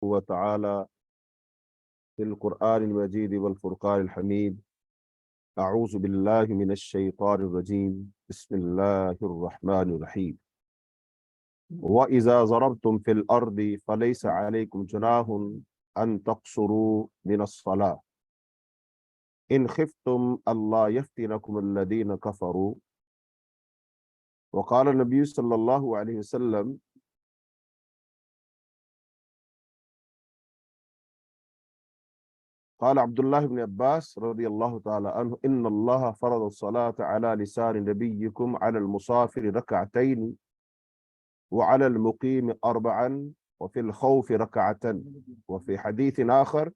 وتعالى في القرآن المجيد والفرقان الحميد. أعوذ بالله من الشيطان الرجيم. بسم الله الرحمن الرحيم. وإذا ضربتم في الأرض فليس عليكم جناح أن تقصروا من الصلاة إن خفتم ألا يفتنكم الذين كفروا. وقال النبي صلى الله عليه وسلم: قال عبد الله بن عباس رضي الله تعالى عنه: إن الله فرض الصلاة على لسان نبيكم على المسافر ركعتين وعلى المقيم أربعا وفي الخوف ركعة. وفي حديث آخر: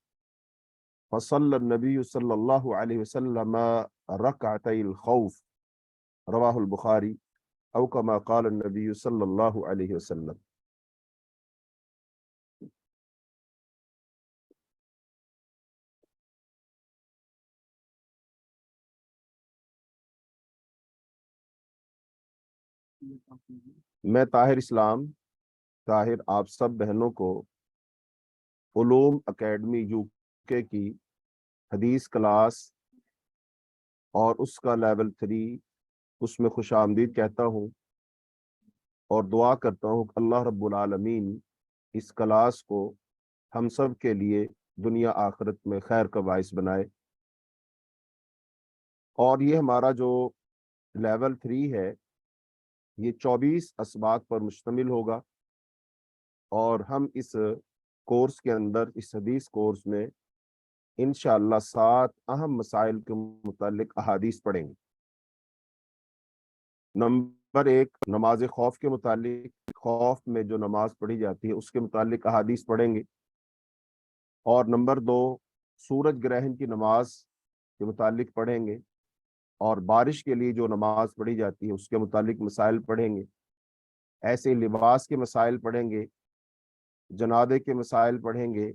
فصلى النبي صلى الله عليه وسلم ركعتي الخوف. رواه البخاري، أو كما قال النبي صلى الله عليه وسلم. میں طاہر اسلام طاہر آپ سب بہنوں کو علوم اکیڈمی یو کے کی حدیث کلاس اور اس کا لیول 3 اس میں خوش آمدید کہتا ہوں اور دعا کرتا ہوں کہ اللہ رب العالمین اس کلاس کو ہم سب کے لیے دنیا آخرت میں خیر کا باعث بنائے۔ اور یہ ہمارا جو لیول 3 ہے یہ 24 اسباق پر مشتمل ہوگا، اور ہم اس کورس کے اندر اس حدیث کورس میں انشاءاللہ 7 اہم مسائل کے متعلق احادیث پڑھیں گے۔ نمبر 1 نماز خوف کے متعلق، خوف میں جو نماز پڑھی جاتی ہے اس کے متعلق احادیث پڑھیں گے۔ اور نمبر 2 سورج گرہن کی نماز کے متعلق پڑھیں گے، اور بارش کے لیے جو نماز پڑھی جاتی ہے اس کے متعلق مسائل پڑھیں گے۔ ایسے لباس کے مسائل پڑھیں گے، جنازے کے مسائل پڑھیں گے،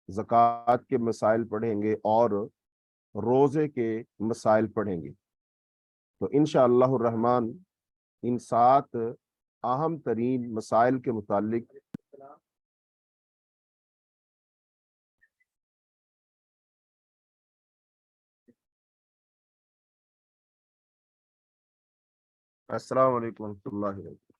زکوٰۃ کے مسائل پڑھیں گے، اور روزے کے مسائل پڑھیں گے۔ تو انشاءاللہ الرحمن ان 7 اہم ترین مسائل کے متعلق السلام علیکم ورحمۃ اللہ وبرکاتہ۔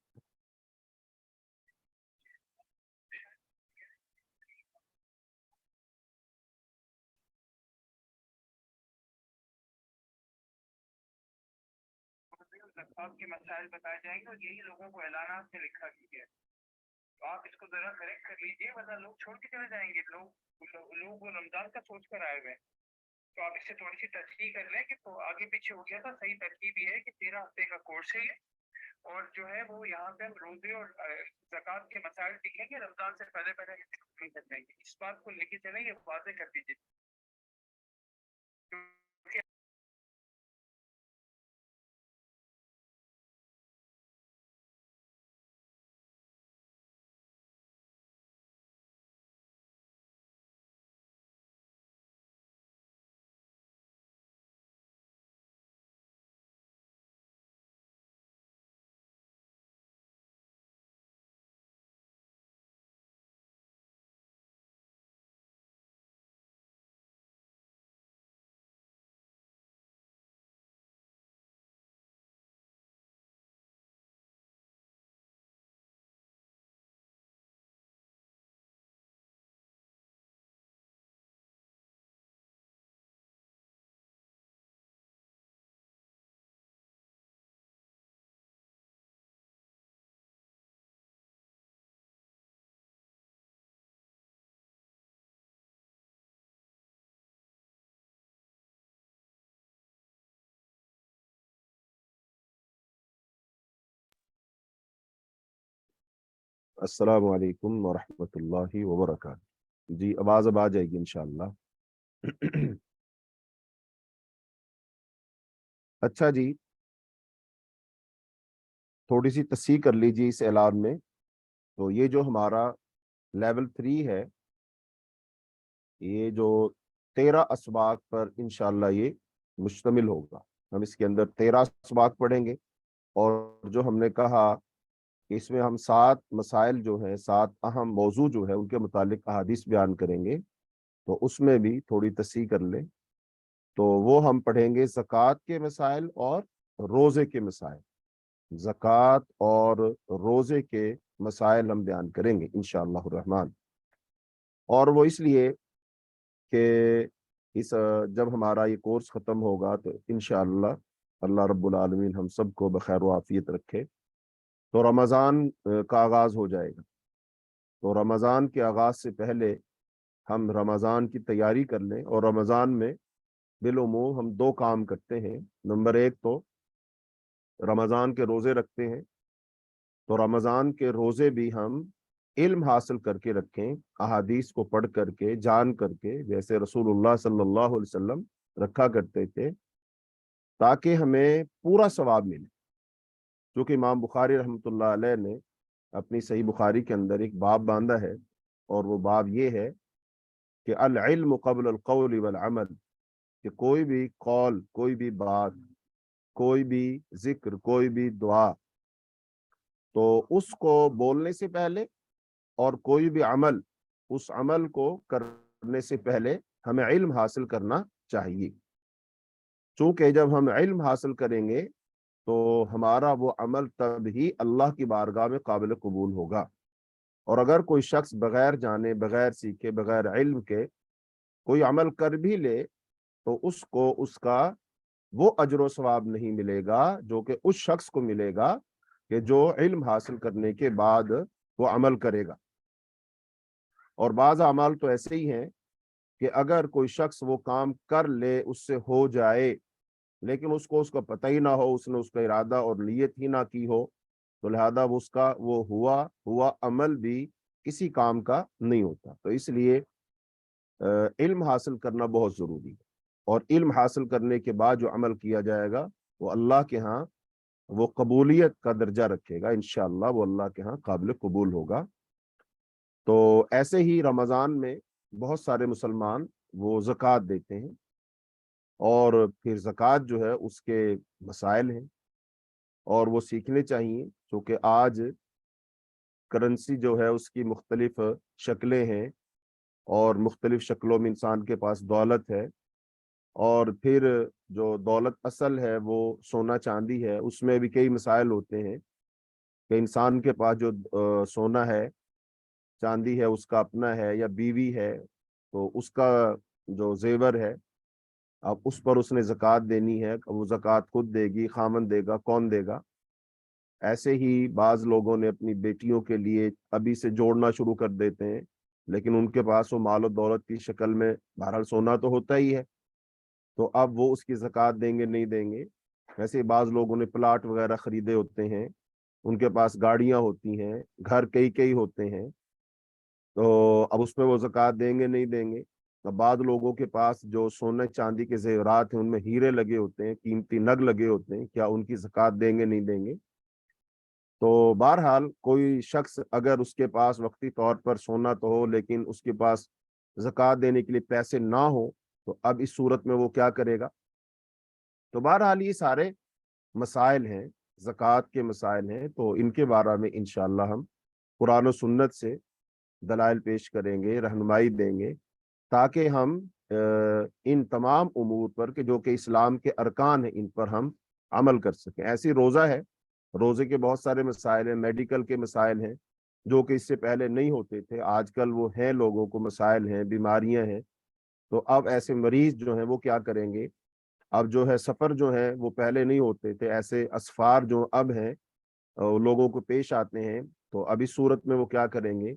زکوٰۃ کے مسائل بتائے جائیں گے، اور یہی لوگوں کو اعلانات میں لکھا گیا ہے، تو آپ اس کو ذرا کریکٹ کر لیجیے، ورنہ لوگ چھوڑ کے چلے جائیں گے۔ لوگ رمضان کا سوچ کر آئے ہوئے ہیں، تو آپ اس سے تھوڑی سی تصحیح کر لیں کہ تو آگے پیچھے ہو گیا تھا۔ صحیح ترتیب یہ ہے کہ 13 ہفتے کا کورس ہے یہ، اور جو ہے وہ یہاں پہ ہم روزے اور زکوٰۃ کے مسائل لکھیں گے، رمضان سے پہلے پہلے کر جائیں گے۔ اس بات کو لے کے چلیں گے، واضح کر دیجیے۔ السلام علیکم ورحمۃ اللہ وبرکاتہ۔ جی آواز اب آ جائے گی انشاءاللہ۔ اچھا جی، تھوڑی سی تصحیح کر لیجیے اس اعلان میں۔ تو یہ جو ہمارا لیول 3 ہے، یہ جو 13 اسباق پر انشاءاللہ یہ مشتمل ہوگا۔ ہم اس کے اندر 13 اسباق پڑھیں گے، اور جو ہم نے کہا کہ اس میں ہم 7 مسائل جو ہیں، 7 اہم موضوع جو ہے ان کے متعلق احادیث بیان کریں گے، تو اس میں بھی تھوڑی تصحیح کر لیں۔ تو وہ ہم پڑھیں گے زکوٰۃ کے مسائل اور روزے کے مسائل، زکوٰۃ اور روزے کے مسائل ہم بیان کریں گے انشاءاللہ الرحمن۔ اور وہ اس لیے کہ اس جب ہمارا یہ کورس ختم ہوگا تو انشاءاللہ اللہ رب العالمین ہم سب کو بخیر و عافیت رکھے، تو رمضان کا آغاز ہو جائے گا۔ تو رمضان کے آغاز سے پہلے ہم رمضان کی تیاری کر لیں، اور رمضان میں بالعموم ہم 2 کام کرتے ہیں۔ نمبر 1 تو رمضان کے روزے رکھتے ہیں، تو رمضان کے روزے بھی ہم علم حاصل کر کے رکھیں، احادیث کو پڑھ کر کے، جان کر کے، جیسے رسول اللہ صلی اللہ علیہ وسلم رکھا کرتے تھے، تاکہ ہمیں پورا ثواب ملے۔ کیونکہ امام بخاری رحمۃ اللہ علیہ نے اپنی صحیح بخاری کے اندر ایک باب باندھا ہے، اور وہ باب یہ ہے کہ العلم قبل القول والعمل، کہ کوئی بھی قول، کوئی بھی بات، کوئی بھی ذکر، کوئی بھی دعا، تو اس کو بولنے سے پہلے، اور کوئی بھی عمل، اس عمل کو کرنے سے پہلے ہمیں علم حاصل کرنا چاہیے۔ چونکہ جب ہم علم حاصل کریں گے تو ہمارا وہ عمل تب ہی اللہ کی بارگاہ میں قابل قبول ہوگا۔ اور اگر کوئی شخص بغیر جانے، بغیر سیکھے، بغیر علم کے کوئی عمل کر بھی لے، تو اس کو اس کا وہ اجر و ثواب نہیں ملے گا جو کہ اس شخص کو ملے گا کہ جو علم حاصل کرنے کے بعد وہ عمل کرے گا۔ اور بعض اعمال تو ایسے ہی ہیں کہ اگر کوئی شخص وہ کام کر لے، اس سے ہو جائے، لیکن اس کو پتہ ہی نہ ہو، اس نے اس کا ارادہ اور نیت ہی نہ کی ہو، تو لہذا وہ ہوا عمل بھی کسی کام کا نہیں ہوتا۔ تو اس لیے علم حاصل کرنا بہت ضروری ہے، اور علم حاصل کرنے کے بعد جو عمل کیا جائے گا وہ اللہ کے ہاں وہ قبولیت کا درجہ رکھے گا، انشاءاللہ وہ اللہ کے ہاں قابل قبول ہوگا۔ تو ایسے ہی رمضان میں بہت سارے مسلمان وہ زکوٰۃ دیتے ہیں، اور پھر زکوٰۃ جو ہے اس کے مسائل ہیں، اور وہ سیکھنے چاہیے، کیونکہ آج کرنسی جو ہے اس کی مختلف شکلیں ہیں، اور مختلف شکلوں میں انسان کے پاس دولت ہے، اور پھر جو دولت اصل ہے وہ سونا چاندی ہے، اس میں بھی کئی مسائل ہوتے ہیں کہ انسان کے پاس جو سونا ہے، چاندی ہے، اس کا اپنا ہے یا بیوی ہے، تو اس کا جو زیور ہے، اب اس پر اس نے زکوٰۃ دینی ہے، وہ زکوٰۃ خود دے گی، خامن دے گا، کون دے گا؟ ایسے ہی بعض لوگوں نے اپنی بیٹیوں کے لیے ابھی سے جوڑنا شروع کر دیتے ہیں، لیکن ان کے پاس وہ مال و دولت کی شکل میں بہرحال سونا تو ہوتا ہی ہے، تو اب وہ اس کی زکوٰۃ دیں گے نہیں دیں گے؟ ویسے بعض لوگوں نے پلاٹ وغیرہ خریدے ہوتے ہیں، ان کے پاس گاڑیاں ہوتی ہیں، گھر کئی ہوتے ہیں، تو اب اس میں وہ زکوٰۃ دیں گے نہیں دیں گے؟ اب بعض لوگوں کے پاس جو سونے چاندی کے زیورات ہیں، ان میں ہیرے لگے ہوتے ہیں، قیمتی نگ لگے ہوتے ہیں، کیا ان کی زکوٰۃ دیں گے نہیں دیں گے؟ تو بہرحال کوئی شخص اگر اس کے پاس وقتی طور پر سونا تو ہو، لیکن اس کے پاس زکوٰۃ دینے کے لیے پیسے نہ ہو، تو اب اس صورت میں وہ کیا کرے گا؟ تو بہرحال یہ سارے مسائل ہیں، زکوٰۃ کے مسائل ہیں، تو ان کے بارے میں انشاءاللہ ہم قرآن و سنت سے دلائل پیش کریں گے، رہنمائی دیں گے، تاکہ ہم ان تمام امور پر کہ جو کہ اسلام کے ارکان ہیں، ان پر ہم عمل کر سکیں۔ ایسی روزہ ہے، روزے کے بہت سارے مسائل ہیں، میڈیکل کے مسائل ہیں جو کہ اس سے پہلے نہیں ہوتے تھے، آج کل وہ ہیں، لوگوں کو مسائل ہیں، بیماریاں ہیں، تو اب ایسے مریض جو ہیں وہ کیا کریں گے؟ اب جو ہے سفر جو ہے وہ پہلے نہیں ہوتے تھے، ایسے اسفار جو اب ہیں لوگوں کو پیش آتے ہیں، تو اب اس صورت میں وہ کیا کریں گے؟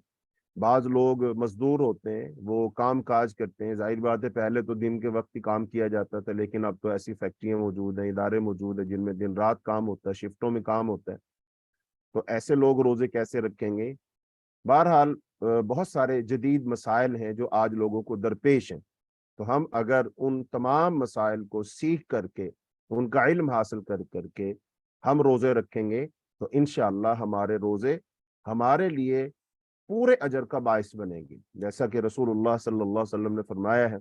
بعض لوگ مزدور ہوتے ہیں، وہ کام کاج کرتے ہیں، ظاہر بات ہے پہلے تو دن کے وقت ہی کام کیا جاتا تھا، لیکن اب تو ایسی فیکٹریاں موجود ہیں، ادارے موجود ہیں جن میں دن رات کام ہوتا ہے، شفٹوں میں کام ہوتا ہے، تو ایسے لوگ روزے کیسے رکھیں گے؟ بہرحال بہت سارے جدید مسائل ہیں جو آج لوگوں کو درپیش ہیں، تو ہم اگر ان تمام مسائل کو سیکھ کر کے، ان کا علم حاصل کر کے ہم روزے رکھیں گے، تو انشاءاللہ ہمارے روزے ہمارے لیے پورے اجر کا باعث بنے گی، جیسا کہ رسول اللہ صلی اللہ علیہ وسلم نے فرمایا ہے،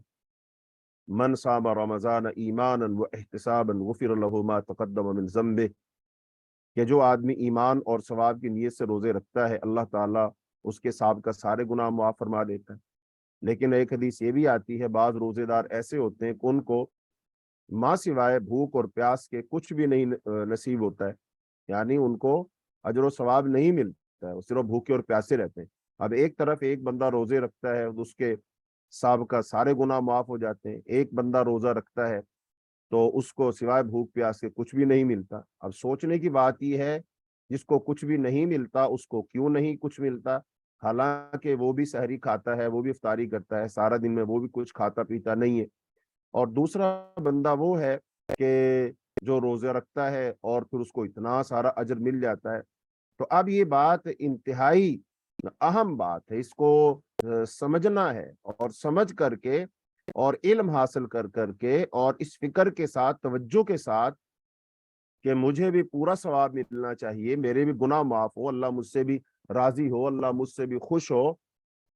من صام رمضان ایمانا و احتسابا غفر له ما تقدم من ذنبه، کہ जो आदमी ईमान और सवाब की नीयत से रोजे रखता है अल्लाह ताला उसके साहब का सारे गुनाह माफ फरमा देता है। लेकिन एक हदीस ये भी आती है, बाज रोजेदार ऐसे होते हैं कि उनको माँ सिवाय भूख और प्यास के कुछ भी नहीं नसीब होता है, यानी उनको अजर व सवाब नहीं मिलता है, वो सिर्फ भूखे और प्यासे रहते हैं। अब एक तरफ एक बंदा रोजे रखता है तो उसके साहब का सारे गुनाह माफ हो जाते हैं, एक बंदा रोजा रखता है तो उसको सिवाय भूख प्यास के कुछ भी नहीं मिलता। अब सोचने की बात यह है, जिसको कुछ भी नहीं मिलता उसको क्यों नहीं कुछ मिलता, हालांकि वो भी सहरी खाता है, वो भी इफ्तारी करता है, सारा दिन में वो भी कुछ खाता पीता नहीं है। और दूसरा बंदा वो है कि जो रोजे रखता है और फिर उसको इतना सारा अजर मिल जाता है। तो अब ये बात इंतहाई अहम बात है, इसको समझना है और समझ करके और इल्म हासिल कर करके और इस फिक्र के साथ, तवज्जो के साथ कि मुझे भी पूरा सवाब मिलना चाहिए, मेरे भी गुनाह माफ हो, अल्लाह मुझसे भी राजी हो, अल्लाह मुझसे भी खुश हो,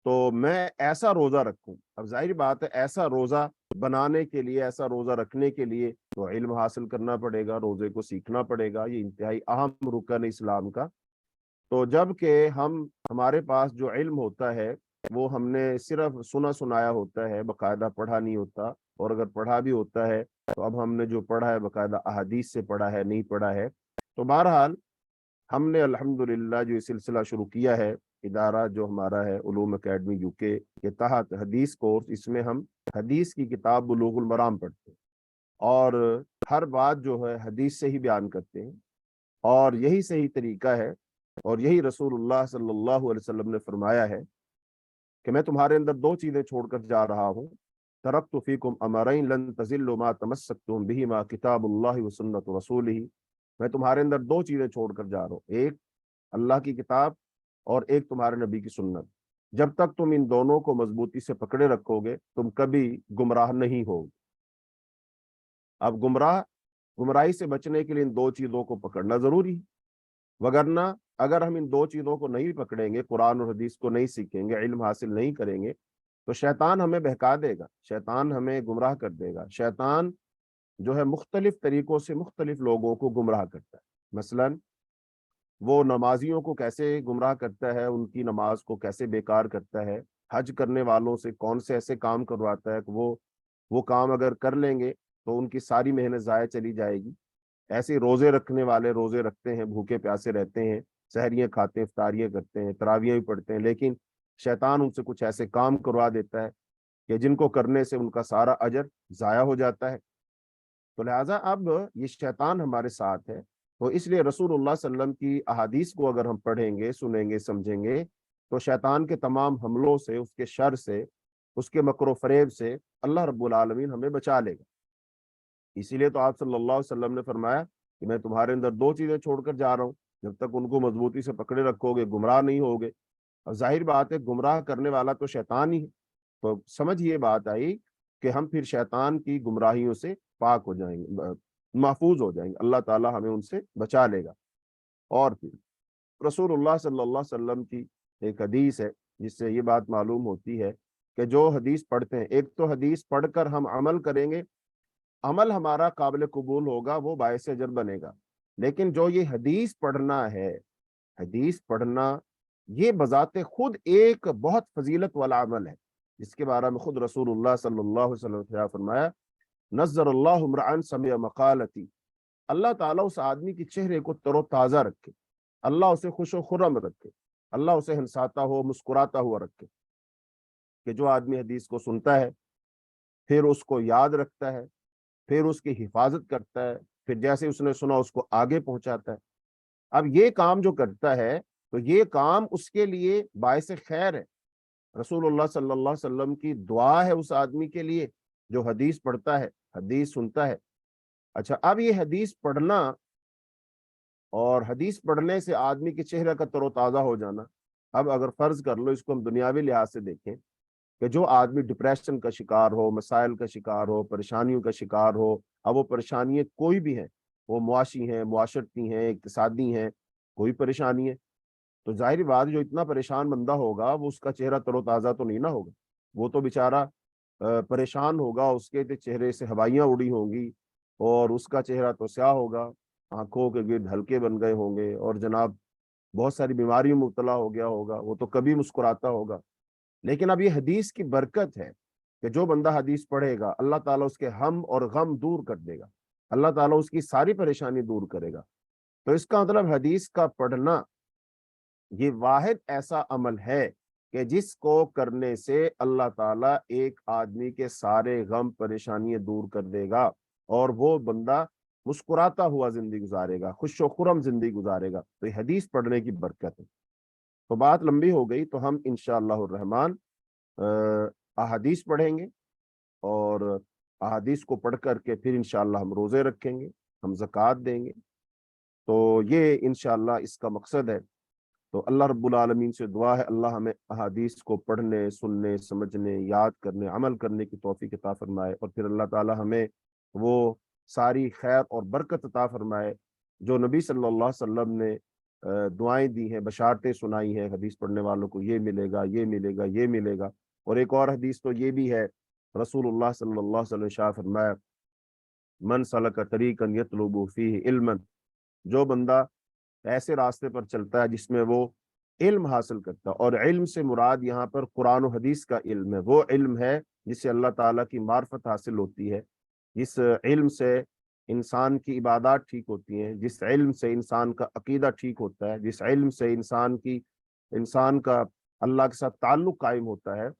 तो मैं ऐसा रोजा रखूं। अब जाहिर बात है, ऐसा रोजा बनाने के लिए, ऐसा रोजा रखने के लिए तो इल्म हासिल करना पड़ेगा, रोजे को सीखना पड़ेगा, ये इंतहाई अहम रुकन है इस्लाम का। तो जब के हमारे पास जो इल्म होता है वो हमने सिर्फ सुना सुनाया होता है, बकायदा पढ़ा नहीं होता, और अगर पढ़ा भी होता है तो अब हमने जो पढ़ा है बकायदा अहादीस से पढ़ा है, नहीं पढ़ा है। तो बहरहाल हमने अल्हम्दुलिल्लाह जो ये सिलसिला शुरू किया है, इदारा जो हमारा है उलूम एकेडमी यूके के तहत हदीस कोर्स, इसमें हम हदीस की किताब बुलूगुल मराम पढ़ते हैं और हर बात जो है हदीस से ही बयान करते हैं, और यही सही तरीका है। और यही रसूलुल्लाह सल्लल्लाहु अलैहि वसल्लम ने फरमाया है कि मैं तुम्हारे अंदर दो चीजें छोड़कर जा रहा हूँ, तरक्तु फीकुम अमरैन लन तज़िल्लु मा तमस्सक्तुम बिहिमा किताबुल्लाहि व सुन्नत रसूलिही। मैं तुम्हारे अंदर दो चीजें छोड़कर जा रहा हूँ, एक अल्लाह की किताब और एक तुम्हारे नबी की सुन्नत। जब तक तुम इन दोनों को मजबूती से पकड़े रखोगे तुम कभी गुमराह नहीं होगे। अब गुमराही से बचने के लिए इन दो चीजों को पकड़ना जरूरी है, वगरना अगर हम इन दो चीजों को नहीं पकड़ेंगे, कुरान और हदीस को नहीं सीखेंगे, इल्म हासिल नहीं करेंगे, तो शैतान हमें बहका देगा, शैतान हमें गुमराह कर देगा। शैतान जो है मुख्तलिफ तरीकों से मुख्तलिफ लोगों को गुमराह करता है। मसलन वो नमाजियों को कैसे गुमराह करता है, उनकी नमाज को कैसे बेकार करता है, हज करने वालों से कौन से ऐसे काम करवाता है कि वो काम अगर कर लेंगे तो उनकी सारी मेहनत ज़ाया चली जाएगी। ऐसे रोजे रखने वाले रोजे रखते हैं, भूखे प्यासे रहते हैं, सहरियाँ खाते हैं, इफ्तारियाँ करते हैं, तरावियाँ भी पढ़ते हैं, लेकिन शैतान उनसे कुछ ऐसे काम करवा देता है कि जिनको करने से उनका सारा अजर ज़ाया हो जाता है। तो लिहाजा अब ये शैतान हमारे साथ है, तो इसलिए रसूलुल्लाह सल्लल्लाहु अलैहि वसल्लम की अहादीस को अगर हम पढ़ेंगे, सुनेंगे, समझेंगे, तो शैतान के तमाम हमलों से, उसके शर से, उसके मकरो फरेब से अल्लाह रब्बुल आलमीन हमें बचा लेगा। इसीलिए तो आप सल्लल्लाहु अलैहि वसल्लम ने फरमाया कि मैं तुम्हारे अंदर दो चीजें छोड़कर जा रहा हूँ, जब तक उनको मजबूती से पकड़े रखोगे गुमराह नहीं होगे। और जाहिर बात है गुमराह करने वाला तो शैतान ही है। तो समझ ये बात आई कि हम फिर शैतान की गुमराहियों से पाक हो जाएंगे, महफूज हो जाएंगे, अल्लाह ताला हमें उनसे बचा लेगा। और फिर रसूलुल्लाह सल्लल्लाहु अलैहि वसल्लम की एक हदीस है जिससे ये बात मालूम होती है कि जो हदीस पढ़ते हैं, एक तो हदीस पढ़कर हम अमल करेंगे, अमल हमारा काबिल कबूल होगा, वो बायस अजर बनेगा। लेकिन जो ये हदीस पढ़ना है, हदीस पढ़ना ये बजाते खुद एक बहुत फजीलत वाला अमल है, जिसके बारे में खुद रसूलुल्लाह सल्लल्लाहु अलैहि वसल्लम ने फरमाया, नज़्ज़रल्लाहु इम्रअन समिअ मक़ालती, अल्लाह ताला उस आदमी के चेहरे को तरोताजा रखे, अल्लाह उसे खुश खुर्रम रखे, अल्लाह उसे हंसाता हो, मुस्कुराता हुआ रखे। कि जो आदमी हदीस को सुनता है, फिर उसको याद रखता है, फिर उसकी हिफाजत करता है, फिर जैसे उसने सुना उसको आगे पहुंचाता है। अब ये काम जो करता है तो ये काम उसके लिए बायस खैर है। रसूलुल्लाह सल्लल्लाहु अलैहि वसल्लम की दुआ है उस आदमी के लिए जो हदीस पढ़ता है, हदीस सुनता है। अच्छा, अब ये हदीस पढ़ना और हदीस पढ़ने से आदमी के चेहरे का तरोताजा हो जाना, अब अगर फर्ज कर लो इसको हम दुनियावी लिहाज से देखें कि जो आदमी डिप्रेशन का शिकार हो, मसाइल का शिकार हो, परेशानियों का शिकार हो, अब वो परेशानियां कोई भी हैं, वो मुआशी हैं, मुआशरती हैं, इक्तिसादी हैं, कोई परेशानी है, तो जाहिर बात है जो इतना परेशान बंदा होगा वो उसका चेहरा तरोताज़ा तो नहीं ना होगा। वो तो बेचारा परेशान होगा, उसके चेहरे से हवाइयाँ उड़ी होंगी और उसका चेहरा तो स्याह होगा। आंखों के गिर्द हल्के बन गए होंगे और जनाब बहुत सारी बीमारियों में मुब्तला हो गया होगा, वो तो कभी मुस्कुराता होगा। लेकिन अब ये हदीस की बरकत है कि जो बंदा हदीस पढ़ेगा अल्लाह ताला उसके हम और गम दूर कर देगा, अल्लाह ताला उसकी सारी परेशानी दूर करेगा। तो इसका मतलब हदीस का पढ़ना ये वाहिद ऐसा अमल है कि जिसको करने से अल्लाह ताला एक आदमी के सारे गम परेशानियां दूर कर देगा और वो बंदा मुस्कुराता हुआ जिंदगी गुजारेगा, खुश व खुरम जिंदगी गुजारेगा। तो ये हदीस पढ़ने की बरकत है। तो बात लंबी हो गई, तो हम इंशाअल्लाह रहमान अहादीस पढ़ेंगे और अहादीस को पढ़ करके फिर इंशाअल्लाह हम रोजे रखेंगे, हम ज़कात देंगे। तो ये इंशाअल्लाह इसका मकसद है। तो अल्लाह रब्बुल आलमीन से दुआ है अल्लाह हमें अहादीस को पढ़ने, सुनने, समझने, याद करने, अमल करने की तौफीक अता फरमाए और फिर अल्लाह ताला हमें वो सारी खैर और बरकत अता फरमाए जो नबी सल्लल्लाहु अलैहि वसल्लम ने दुआएं दी हैं, बशारतें सुनाई हैं हदीस पढ़ने वालों को, ये मिलेगा, ये मिलेगा, ये मिलेगा। और एक और हदीस तो ये भी है, रसूलुल्लाह सल्लल्लाहु अलैहि वसल्लम ने शाह फरमाया, मन सलक तरीकन यतलुबु फीहि इल्मन, जो बंदा ऐसे रास्ते पर चलता है जिसमें वो इल्म हासिल करता है, और इल्म से मुराद यहाँ पर कुरान और हदीस का इल्म है, वो इल्म है जिससे अल्लाह ताला की मार्फत हासिल होती है, जिस इल्म से इंसान की इबादत ठीक होती हैं, जिस इल्म से इंसान का अकीदा ठीक होता है, जिस इल्म से इंसान का अल्लाह के साथ ताल्लुक कायम होता है।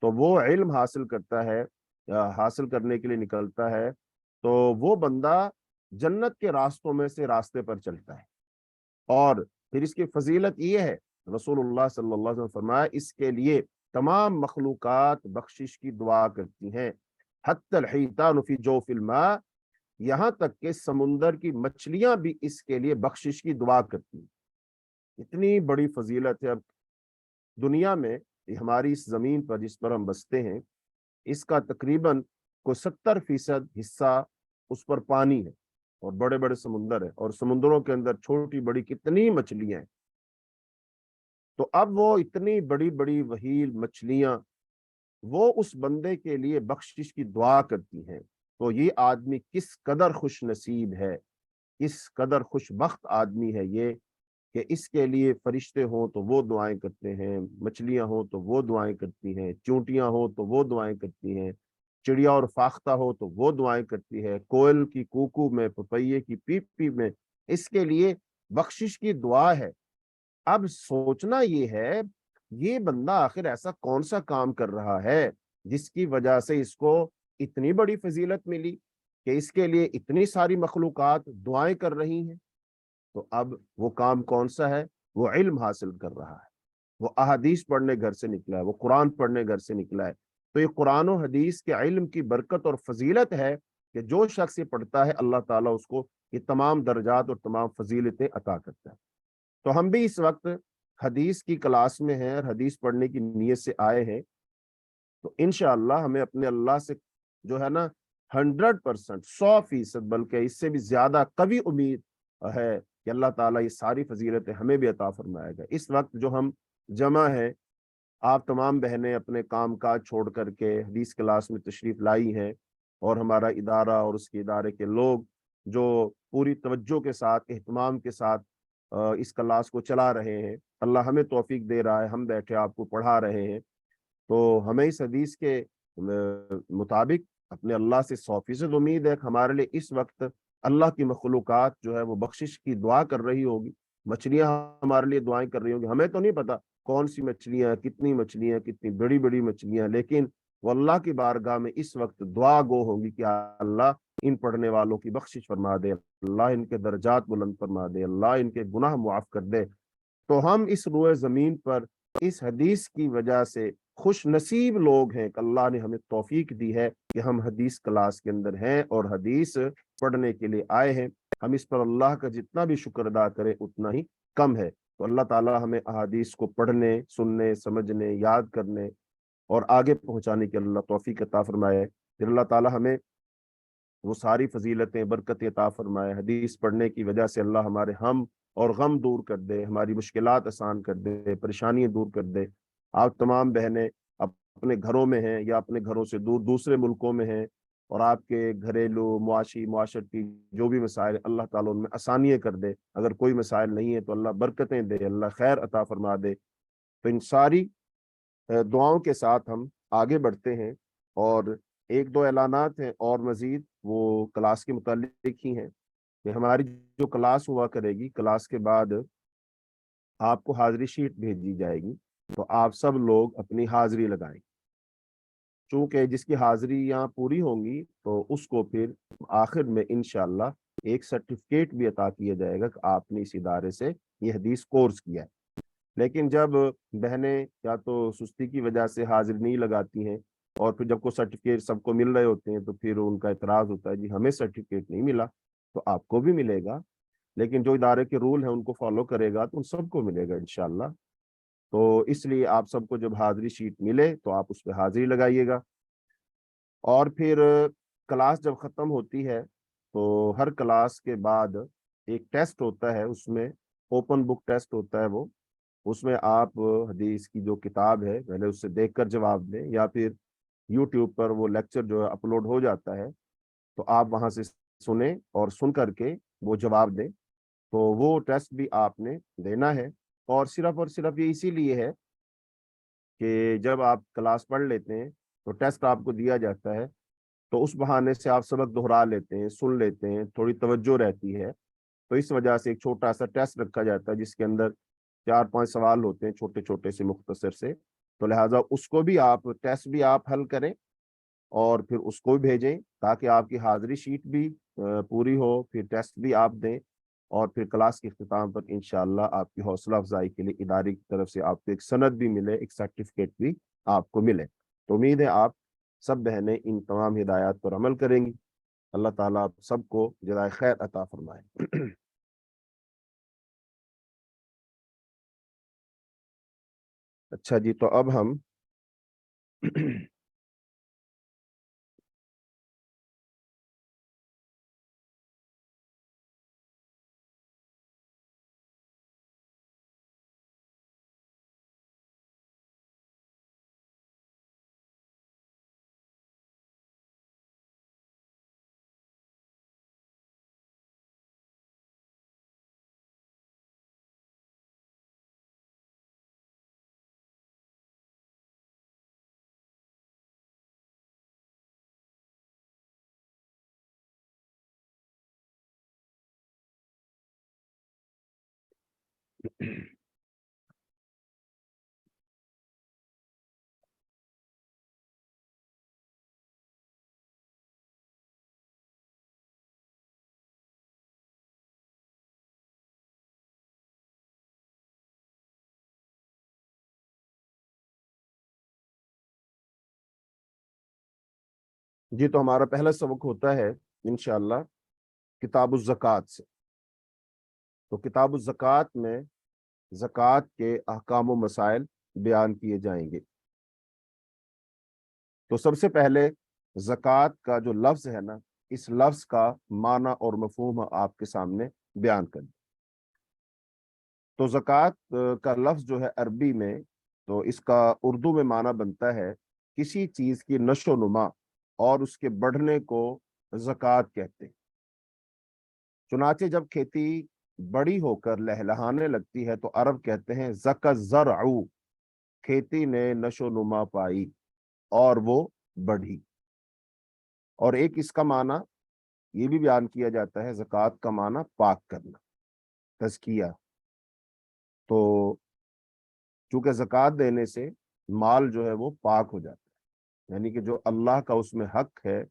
तो वो इल्म हासिल करता है, हासिल करने के लिए निकलता है, तो वो बंदा जन्नत के रास्तों में से रास्ते पर चलता है। और फिर इसकी फजीलत ये है, रसूलुल्लाह सल्लल्लाहु अलैहि वसल्लम फरमाया, इसके लिए तमाम मखलूकात बख्शिश की दुआ करती हैं, हत्तल हितानु फी जौफिल मा, यहाँ तक के समुंदर की मछलियां भी इसके लिए बख्शिश की दुआ करती हैं। इतनी बड़ी फजीलत है। अब दुनिया में ये हमारी इस जमीन पर जिस पर हम बसते हैं, इसका तकरीबन कोई 70% हिस्सा उस पर पानी है और बड़े बड़े समुंदर है, और समुद्रों के अंदर छोटी बड़ी कितनी मछलियां हैं। तो अब वो इतनी बड़ी बड़ी वहील मछलियां वो उस बंदे के लिए बख्शिश की दुआ करती हैं। तो ये आदमी किस कदर खुश नसीब है, किस कदर खुशबख्त आदमी है ये, कि इसके लिए फरिश्ते हों तो वो दुआएं करते हैं, मछलियां हों तो वो दुआएं करती हैं, चूंटियां हों तो वो दुआएं करती हैं, चिड़िया और फाख्ता हो तो वो दुआएं करती है, कोयल की कूकू में, पपैये की पीप पीप में, इसके लिए बख्शिश की दुआ है। अब सोचना ये है, ये बंदा आखिर ऐसा कौन सा काम कर रहा है जिसकी वजह से इसको इतनी बड़ी फजीलत मिली कि इसके लिए इतनी सारी मखलूकात दुआएं कर रही हैं। तो अब वो काम कौन सा है? वो इल्म हासिल कर रहा है, वो अहादीस पढ़ने घर से निकला है, वो कुरान पढ़ने घर से निकला है। तो ये कुरान और हदीस के इल्म की बरकत और फजीलत है कि जो शख्स ये पढ़ता है अल्लाह ताला उसको ये तमाम दर्जात और तमाम फजीलतें अता करता है। तो हम भी इस वक्त हदीस की क्लास में हैं और हदीस पढ़ने की नीयत से आए हैं। तो इंशाअल्लाह हमें अपने अल्लाह से जो है ना 100%, 100%, बल्कि इससे भी ज्यादा कभी उम्मीद है कि अल्लाह ताला ये सारी फजीलतें हमें भी अता फरमाएगा। इस वक्त जो हम जमा है, आप तमाम बहनें अपने काम काज छोड़ करके हदीस क्लास में तशरीफ लाई हैं, और हमारा इदारा और उसके इदारे के लोग जो पूरी तवज्जो के साथ, एहतमाम के साथ इस क्लास को चला रहे हैं। अल्लाह हमें तौफीक दे रहा है, हम बैठे आपको पढ़ा रहे हैं। तो हमें इस हदीस के मुताबिक अपने अल्लाह से 100% उम्मीद है कि हमारे लिए इस वक्त अल्लाह की मखलूकात जो है वो बख्शिश की दुआ कर रही होगी, मछलियां हमारे लिए दुआएं कर रही होंगी। हमें तो नहीं पता कौन सी मछलियां, कितनी बड़ी बड़ी मछलियां, लेकिन वो अल्लाह की बारगाह में इस वक्त दुआ गो होगी कि अल्लाह इन पढ़ने वालों की बख्शिश फरमा दे, अल्लाह इनके दर्जात बुलंद फरमा दे, अल्लाह इनके गुनाह मुआफ कर दे। तो हम इस रुए जमीन पर इस हदीस की वजह से खुश नसीब लोग हैं कि अल्लाह ने हमें तौफीक दी है कि हम हदीस क्लास के अंदर हैं और हदीस पढ़ने के लिए आए हैं। हम इस पर अल्लाह का जितना भी शुक्र अदा करें उतना ही कम है। तो अल्लाह ताला हमें अहादीस को पढ़ने, सुनने, समझने, याद करने और आगे पहुंचाने की अल्लाह तौफीक अता फरमाए। फिर अल्लाह ताला हमें वो सारी फजीलतें, बरकत अता फरमाए। हदीस पढ़ने की वजह से अल्लाह हमारे हम और गम दूर कर दे, हमारी मुश्किलात आसान कर दे, परेशानियां दूर कर दे। आप तमाम बहनें अपने घरों में हैं या अपने घरों से दूर दूसरे मुल्कों में हैं, اور آپ کے گھریلو معاشی معاشرتی جو بھی مسائل اللہ تعالیٰ ان میں آسانیاں کر دے. اگر کوئی مسائل نہیں ہے تو اللہ برکتیں دے, اللہ خیر عطا فرما دے. تو ان ساری دعاؤں کے ساتھ ہم آگے بڑھتے ہیں. اور ایک دو اعلانات ہیں اور مزید, وہ کلاس کے متعلق ہی ہیں کہ ہماری جو کلاس ہوا کرے گی, کلاس کے بعد آپ کو حاضری شیٹ بھیجی جائے گی, تو آپ سب لوگ اپنی حاضری لگائیں. چونکہ جس کی حاضریاں پوری ہوں گی تو اس کو پھر آخر میں انشاءاللہ ایک سرٹیفکیٹ بھی عطا کیا جائے گا کہ آپ نے اس ادارے سے یہ حدیث کورس کیا ہے. لیکن جب بہنیں یا تو سستی کی وجہ سے حاضری نہیں لگاتی ہیں اور پھر جب کو سرٹیفکیٹ سب کو مل رہے ہوتے ہیں تو پھر ان کا اعتراض ہوتا ہے جی ہمیں سرٹیفکیٹ نہیں ملا, تو آپ کو بھی ملے گا. لیکن جو ادارے کے رول ہیں ان کو فالو کرے گا تو ان سب کو ملے گا انشاءاللہ. تو اس لیے آپ سب کو جب حاضری شیٹ ملے تو آپ اس پہ حاضری لگائیے گا. اور پھر کلاس جب ختم ہوتی ہے تو ہر کلاس کے بعد ایک ٹیسٹ ہوتا ہے, اس میں اوپن بک ٹیسٹ ہوتا ہے. وہ اس میں آپ حدیث کی جو کتاب ہے پہلے اس سے دیکھ کر جواب دیں, یا پھر یوٹیوب پر وہ لیکچر جو ہے اپلوڈ ہو جاتا ہے تو آپ وہاں سے سنیں اور سن کر کے وہ جواب دیں. تو وہ ٹیسٹ بھی آپ نے دینا ہے. اور صرف یہ اسی لیے ہے کہ جب آپ کلاس پڑھ لیتے ہیں تو ٹیسٹ آپ کو دیا جاتا ہے, تو اس بہانے سے آپ سبق دہرا لیتے ہیں, سن لیتے ہیں, تھوڑی توجہ رہتی ہے. تو اس وجہ سے ایک چھوٹا سا ٹیسٹ رکھا جاتا ہے جس کے اندر 4-5 سوال ہوتے ہیں چھوٹے چھوٹے سے مختصر سے. تو لہٰذا اس کو بھی آپ ٹیسٹ بھی آپ حل کریں اور پھر اس کو بھی بھیجیں تاکہ آپ کی حاضری شیٹ بھی پوری ہو, پھر ٹیسٹ بھی آپ دیں, اور پھر کلاس کے اختتام پر انشاءاللہ آپ کی حوصلہ افزائی کے لیے ادارے کی طرف سے آپ کو ایک سند بھی ملے, ایک سرٹیفکیٹ بھی آپ کو ملے. تو امید ہے آپ سب بہنیں ان تمام ہدایات پر عمل کریں گی. اللہ تعالیٰ آپ سب کو جزائے خیر عطا فرمائے. اچھا جی, تو اب ہم جی, تو ہمارا پہلا سبق ہوتا ہے انشاءاللہ کتاب الزکوٰۃ سے. تو کتاب الزکوٰۃ میں زکوٰۃ کے احکام و مسائل بیان کیے جائیں گے. تو سب سے پہلے زکوٰۃ کا جو لفظ ہے نا, اس لفظ کا معنی اور مفہوم آپ کے سامنے بیان کریں. تو زکوٰۃ کا لفظ جو ہے عربی میں, تو اس کا اردو میں معنی بنتا ہے کسی چیز کی نشو و نما اور اس کے بڑھنے کو زکوٰۃ کہتے ہیں. چنانچہ جب کھیتی بڑی ہو کر لہلہانے لگتی ہے تو عرب کہتے ہیں زک الزرع, کھیتی نے نشو و نما پائی اور وہ بڑھی. اور ایک اس کا معنی یہ بھی بیان کیا جاتا ہے, زکوٰۃ کا معنی پاک کرنا, تزکیہ. تو چونکہ زکوٰۃ دینے سے مال جو ہے وہ پاک ہو جاتا ہے, یعنی کہ جو اللہ کا اس میں حق ہے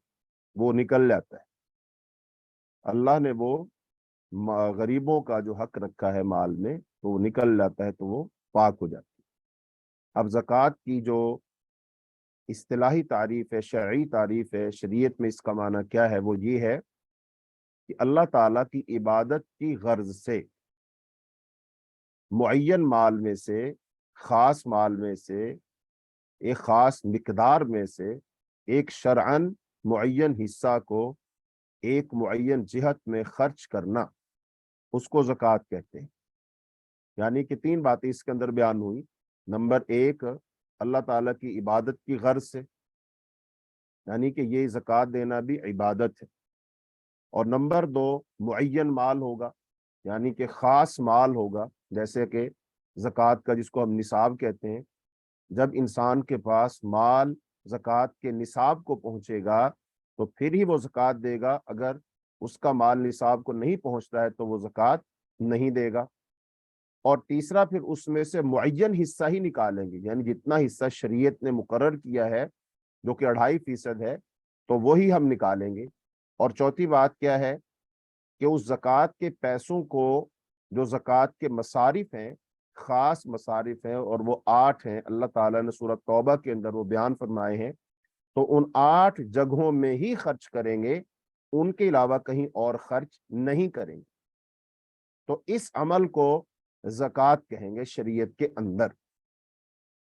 وہ نکل جاتا ہے. اللہ نے وہ غریبوں کا جو حق رکھا ہے مال میں تو وہ نکل جاتا ہے, تو وہ پاک ہو جاتا ہے. اب زکوٰۃ کی جو اصطلاحی تعریف ہے, شرعی تعریف ہے, شریعت میں اس کا معنی کیا ہے, وہ یہ ہے کہ اللہ تعالیٰ کی عبادت کی غرض سے معین مال میں سے, خاص مال میں سے, ایک خاص مقدار میں سے ایک شرعن معین حصہ کو ایک معین جہت میں خرچ کرنا, اس کو زکوٰۃ کہتے ہیں. یعنی کہ 3 باتیں اس کے اندر بیان ہوئی. نمبر 1, اللہ تعالیٰ کی عبادت کی غرض سے. यानी कि ये ज़कात देना भी इबादत है। और नंबर 2, मुअय्यन माल होगा, यानी कि ख़ास माल होगा, जैसे कि ज़कात का जिसको हम निसाब कहते हैं। जब इंसान के पास माल ज़कात के निसाब को पहुंचेगा तो फिर ही वो ज़कात देगा, अगर उसका माल निसाब को नहीं पहुंचता है तो वो ज़कात नहीं देगा। और तीसरा, फिर उसमें से मुअय्यन हिस्सा ही निकालेंगे, यानी जितना हिस्सा शरीयत ने मुकर्रर किया है जो कि 2.5% है, तो वही हम निकालेंगे। और चौथी बात क्या है कि उस ज़कात के पैसों को, जो ज़कात के मसारिफ हैं, ख़ास मसारिफ हैं, और वो 8 हैं, अल्लाह ताला ने सूरह तौबा के अंदर वो बयान फरमाए हैं, तो उन 8 जगहों में ही खर्च करेंगे, उनके अलावा कहीं और खर्च नहीं करेंगे। तो इस अमल को ज़कात कहेंगे शरीयत के अंदर,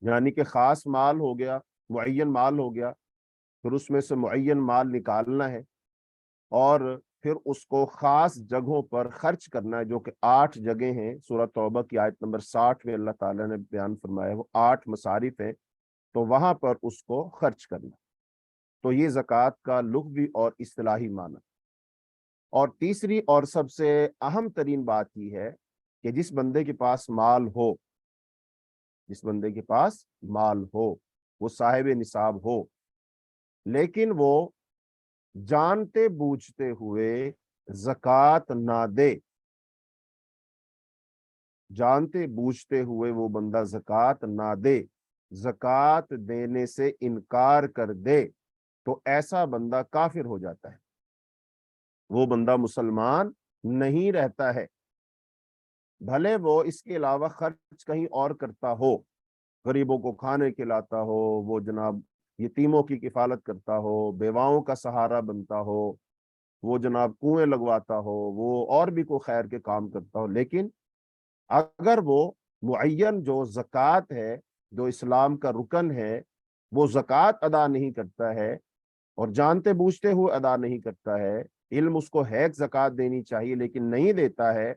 यानी कि ख़ास माल हो गया, मुअय्यन माल हो गया, फिर उसमें से मुअय्यन माल निकालना है और फिर उसको खास जगहों पर खर्च करना है, जो कि 8 जगह हैं। सूरह तौबा की आयत नंबर 60 में अल्लाह ताला ने बयान फरमाया, वो 8 मसारिफ हैं, तो वहां पर उसको खर्च करना। तो ये ज़कात का लुग़वी और इस्तिलाही माना। और तीसरी और सबसे अहम तरीन बात यह है कि जिस बंदे के पास माल हो, जिस बंदे के पास माल हो, वो साहिब निसाब हो, लेकिन वो जानते बूझते हुए ज़कात ना दे, जानते बूझते हुए वो बंदा ज़कात ना दे, ज़कात देने से इनकार कर दे, तो ऐसा बंदा काफिर हो जाता है, वो बंदा मुसलमान नहीं रहता है। भले वो इसके अलावा खर्च कहीं और करता हो, गरीबों को खाने खिलाता हो, वो जनाब यतीमों की किफालत करता हो, बेवाओं का सहारा बनता हो, वो जनाब कुएं लगवाता हो, वो और भी कोई खैर के काम करता हो, लेकिन अगर वो मुअय्यन जो ज़कात है, जो इस्लाम का रुकन है, वो ज़कात अदा नहीं करता है और जानते बूझते हुए अदा नहीं करता है, इल्म उसको है कि ज़कात देनी चाहिए लेकिन नहीं देता है,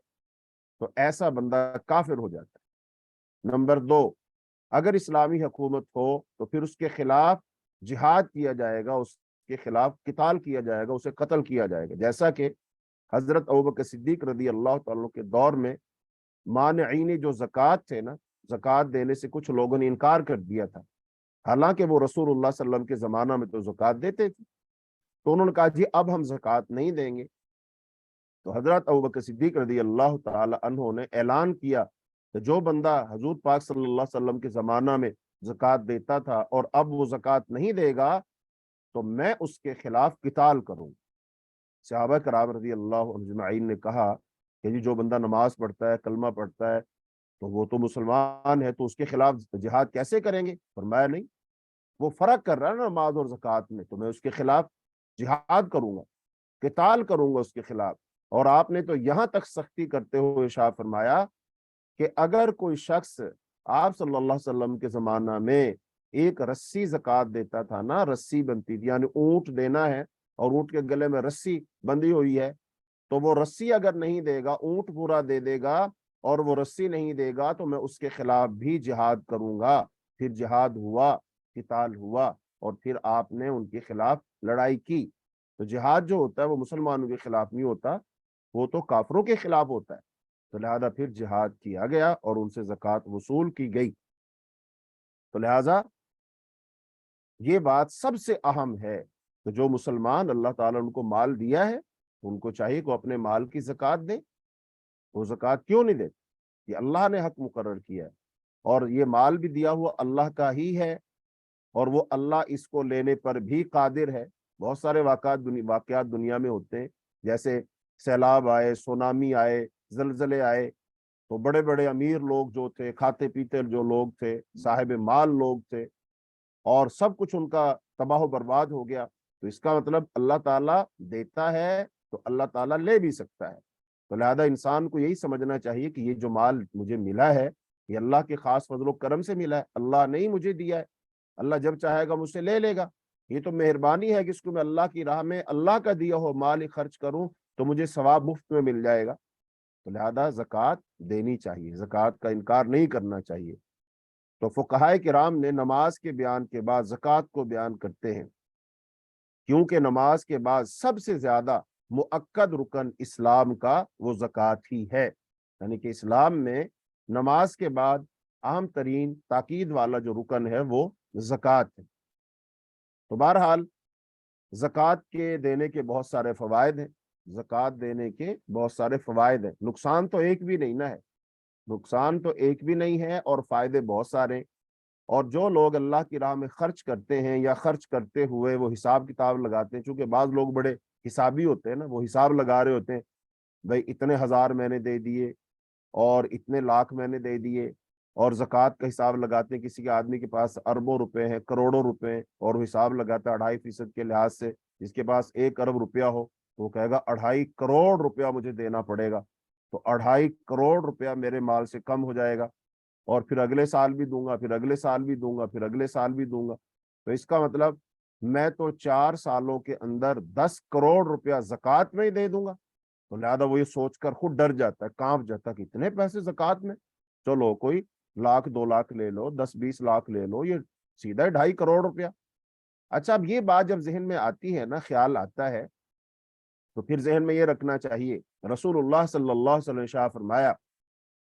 तो ऐसा बंदा काफिर हो जाता है। नंबर 2, अगर इस्लामी हुकूमत हो तो फिर उसके खिलाफ जिहाद किया जाएगा, उसके खिलाफ किताल किया जाएगा, उसे कत्ल किया जाएगा। जैसा कि हजरत अबू बकर सिद्दीक रज़ी अल्लाह तआला के दौर में मानईन जो ज़कात थे ना, ज़कात देने से कुछ लोगों ने इनकार कर दिया था, हालांकि वो रसूलुल्लाह सल्लल्लाहु अलैहि वसल्लम के ज़माना में तो ज़कात देते थे। तो उन्होंने कहा जी अब हम ज़कात नहीं देंगे। तो हजरत अबू बकर सिद्दीक रज़ी अल्लाह तआला अन्हु ने ऐलान किया कि जो बंदा हजूर पाक सल्लल्लाहु अलैहि वसल्लम के ज़माना में ज़कात देता था और अब वो ज़कात नहीं देगा, तो मैं उसके खिलाफ किताल करूँ। सहाबा कराम रज़ी अल्लाह अजमईन ने कहा कि जी जो बंदा नमाज पढ़ता है, कलमा पढ़ता है, तो वो तो मुसलमान है, तो उसके खिलाफ जिहाद कैसे करेंगे? फरमाया नहीं, वो फर्क कर रहा है ना नमाज और ज़कात में, तो मैं उसके खिलाफ जिहाद करूंगा, किताल करूंगा उसके खिलाफ। और आपने तो यहां तक सख्ती करते हुए इरशाद फरमाया कि अगर कोई शख्स आप सल्लल्लाहु अलैहि वसल्लम के जमाना में एक रस्सी ज़कात देता था ना, रस्सी बनती थी, यानी ऊंट देना है और ऊंट के गले में रस्सी बंधी हुई है, तो वो रस्सी अगर नहीं देगा, ऊंट पूरा दे देगा और वो रस्सी नहीं देगा, तो मैं उसके खिलाफ भी जिहाद करूंगा। फिर जिहाद हुआ, किताल हुआ और फिर आपने उनके खिलाफ लड़ाई की। तो जिहाद जो होता है वो मुसलमानों के खिलाफ नहीं होता, वो तो काफरों के खिलाफ होता है। तो लिहाजा फिर जिहाद किया गया और उनसे ज़कात वसूल की गई। तो लिहाजा ये बात सबसे अहम है कि जो मुसलमान अल्लाह ताला ने उनको माल दिया है, उनको चाहिए कि अपने माल की ज़कात दें। वो ज़कात क्यों नहीं देते? ये अल्लाह ने हक मुकर्रर किया है और ये माल भी दिया हुआ अल्लाह का ही है और वो अल्लाह इसको लेने पर भी कादिर है। बहुत सारे वाकयात दुनिया में होते हैं, जैसे सैलाब आए, सुनामी आए, जलजले आए, तो बड़े बड़े अमीर लोग जो थे, खाते पीते जो लोग थे, साहिब माल लोग थे, और सब कुछ उनका तबाह बर्बाद हो गया। तो इसका मतलब अल्लाह ताला देता है तो अल्लाह ताला ले भी सकता है। तो लिहाजा इंसान को यही समझना चाहिए कि ये जो माल मुझे मिला है, ये अल्लाह के खास फजलो करम से मिला है, अल्लाह ने ही मुझे दिया है। अल्लाह जब चाहेगा मुझसे ले लेगा। ये तो मेहरबानी है कि इसको मैं अल्लाह की राह में अल्लाह का दिया हो माल ही खर्च करूं तो मुझे सवाब मुफ्त में मिल जाएगा। तो लिहाजा ज़कात देनी चाहिए, ज़कात का इनकार नहीं करना चाहिए। तो फुक़हाए किराम ने नमाज के बयान के बाद ज़कात को बयान करते हैं क्योंकि नमाज के बाद सबसे ज्यादा मुअक्कद रुकन इस्लाम का वो ज़कात ही है। यानी कि इस्लाम में नमाज के बाद अहम तरीन ताकीद वाला जो रुकन है वो ज़कात है। तो बहरहाल ज़कात के देने के बहुत सारे फ़वाइद हैं, ज़कात देने के बहुत सारे फ़वाइद हैं, नुकसान तो एक भी नहीं ना है, नुकसान तो एक भी नहीं है और फायदे बहुत सारे हैं। और जो लोग अल्लाह की राह में खर्च करते हैं या खर्च करते हुए वो हिसाब किताब लगाते हैं, चूंकि बाज लोग बड़े हिसाबी होते हैं ना, वो हिसाब लगा रहे होते हैं, भाई इतने हजार मैंने दे दिए और इतने लाख मैंने दे दिए, और ज़कात का हिसाब लगाते हैं। किसी के आदमी के पास अरबों रुपए हैं, करोड़ों रुपए हैं, और वो हिसाब लगाता है 2.5% के लिहाज से। जिसके पास 1 अरब रुपया हो तो वो कहेगा 2.5 करोड़ रुपया मुझे देना पड़ेगा, तो 2.5 करोड़ रुपया मेरे माल से कम हो जाएगा, और फिर अगले साल भी दूंगा, फिर अगले साल भी दूंगा, फिर अगले साल भी दूंगा। तो इसका मतलब मैं तो 4 सालों के अंदर 10 करोड़ रुपया ज़कात में ही दे दूंगा। तो लिहाजा वो ये सोचकर खुद डर जाता है, कांप जाता है कि इतने पैसे ज़कात में, चलो कोई 1 लाख 2 लाख ले लो, 10-20 लाख ले लो, ये सीधा 2.5 करोड़ रुपया। अच्छा, अब ये बात जब जहन में आती है ना, ख्याल आता है, तो फिर जहन में ये रखना चाहिए, रसूलुल्लाह सल्लल्लाहु अलैहि वसल्लम ने शाह फरमाया,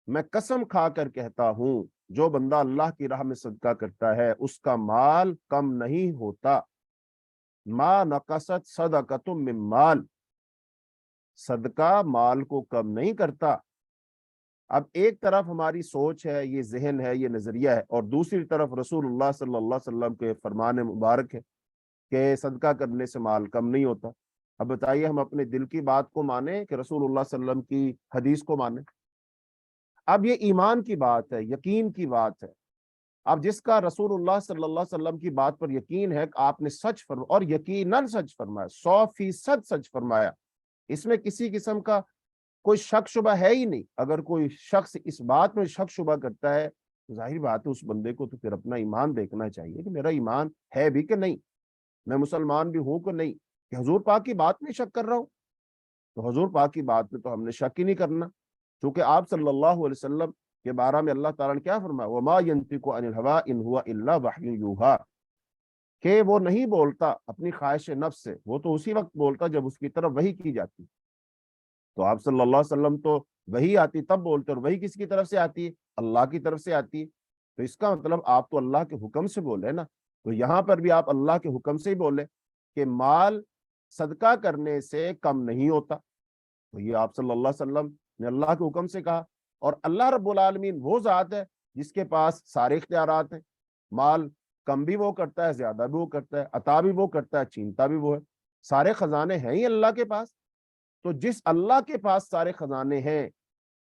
मैं कसम खा कर कहता हूं, जो बंदा अल्लाह की राह में सदका करता है उसका माल कम नहीं होता। मा नकसत सदकतुम मिन माल, सदका माल को कम नहीं करता। अब एक तरफ हमारी सोच है, ये जहन है, ये नजरिया है, और दूसरी तरफ रसूलुल्लाह सल्लल्लाहु अलैहि वसल्लम के फरमान मुबारक है कि सदका करने से माल कम नहीं होता। अब बताइए, हम अपने दिल की बात को माने कि रसूलुल्लाह सल्लल्लाहु अलैहि वसल्लम की हदीस को माने? अब ये ईमान की बात है, यकीन की बात है। अब जिसका रसूलुल्लाह सल्लल्लाहु अलैहि वसल्लम की बात पर यकीन है कि आपने सच फरमाया, और यकीनन सच फरमाया, 100% सच फरमाया, इसमें किसी किस्म का कोई शक शुबा है ही नहीं। अगर कोई शख्स इस बात में शक शुबा करता है तो जाहिर बात है उस बंदे को तो फिर अपना ईमान देखना चाहिए कि मेरा ईमान है भी कि नहीं, मैं मुसलमान भी हूं कि नहीं, कि हुजूर पाक की बात में शक कर रहा हूं। तो हुजूर पाक की बात में तो हमने शक ही नहीं करना, क्योंकि आप सल्लल्लाहु अलैहि वसल्लम के बारे में अल्लाह ताला ने क्या फरमाया, वमा यंतिकु अनिल हवा इन हुवा इल्ला वह्युन यूहा, कि वो नहीं बोलता अपनी ख्वाहिश नफ्स से, वो तो उसी वक्त बोलता जब उसकी तरफ वही की जाती। तो आप सल्लल्लाहु अलैहि वसल्लम तो वही आती तब बोलते, और वही किसकी तरफ से आती है, अल्लाह की तरफ से आती है। तो इसका मतलब आप तो अल्लाह के हुक्म से बोले ना। तो यहाँ पर भी आप अल्लाह के हुक्म से ही बोले कि माल सदका करने से कम नहीं होता। तो ये आप सल्लल्लाहु अलैहि वसल्लम ने अल्लाह के हुक्म से कहा। और अल्लाह रब्बुल आलमीन वो जात है जिसके पास सारे इख्तियारात हैं, माल कम भी वो करता है, ज्यादा भी वो करता है, अता भी वो करता है, छीनता भी वो है, सारे खजाने हैं ही अल्लाह के पास। तो जिस अल्लाह के पास सारे खजाने हैं,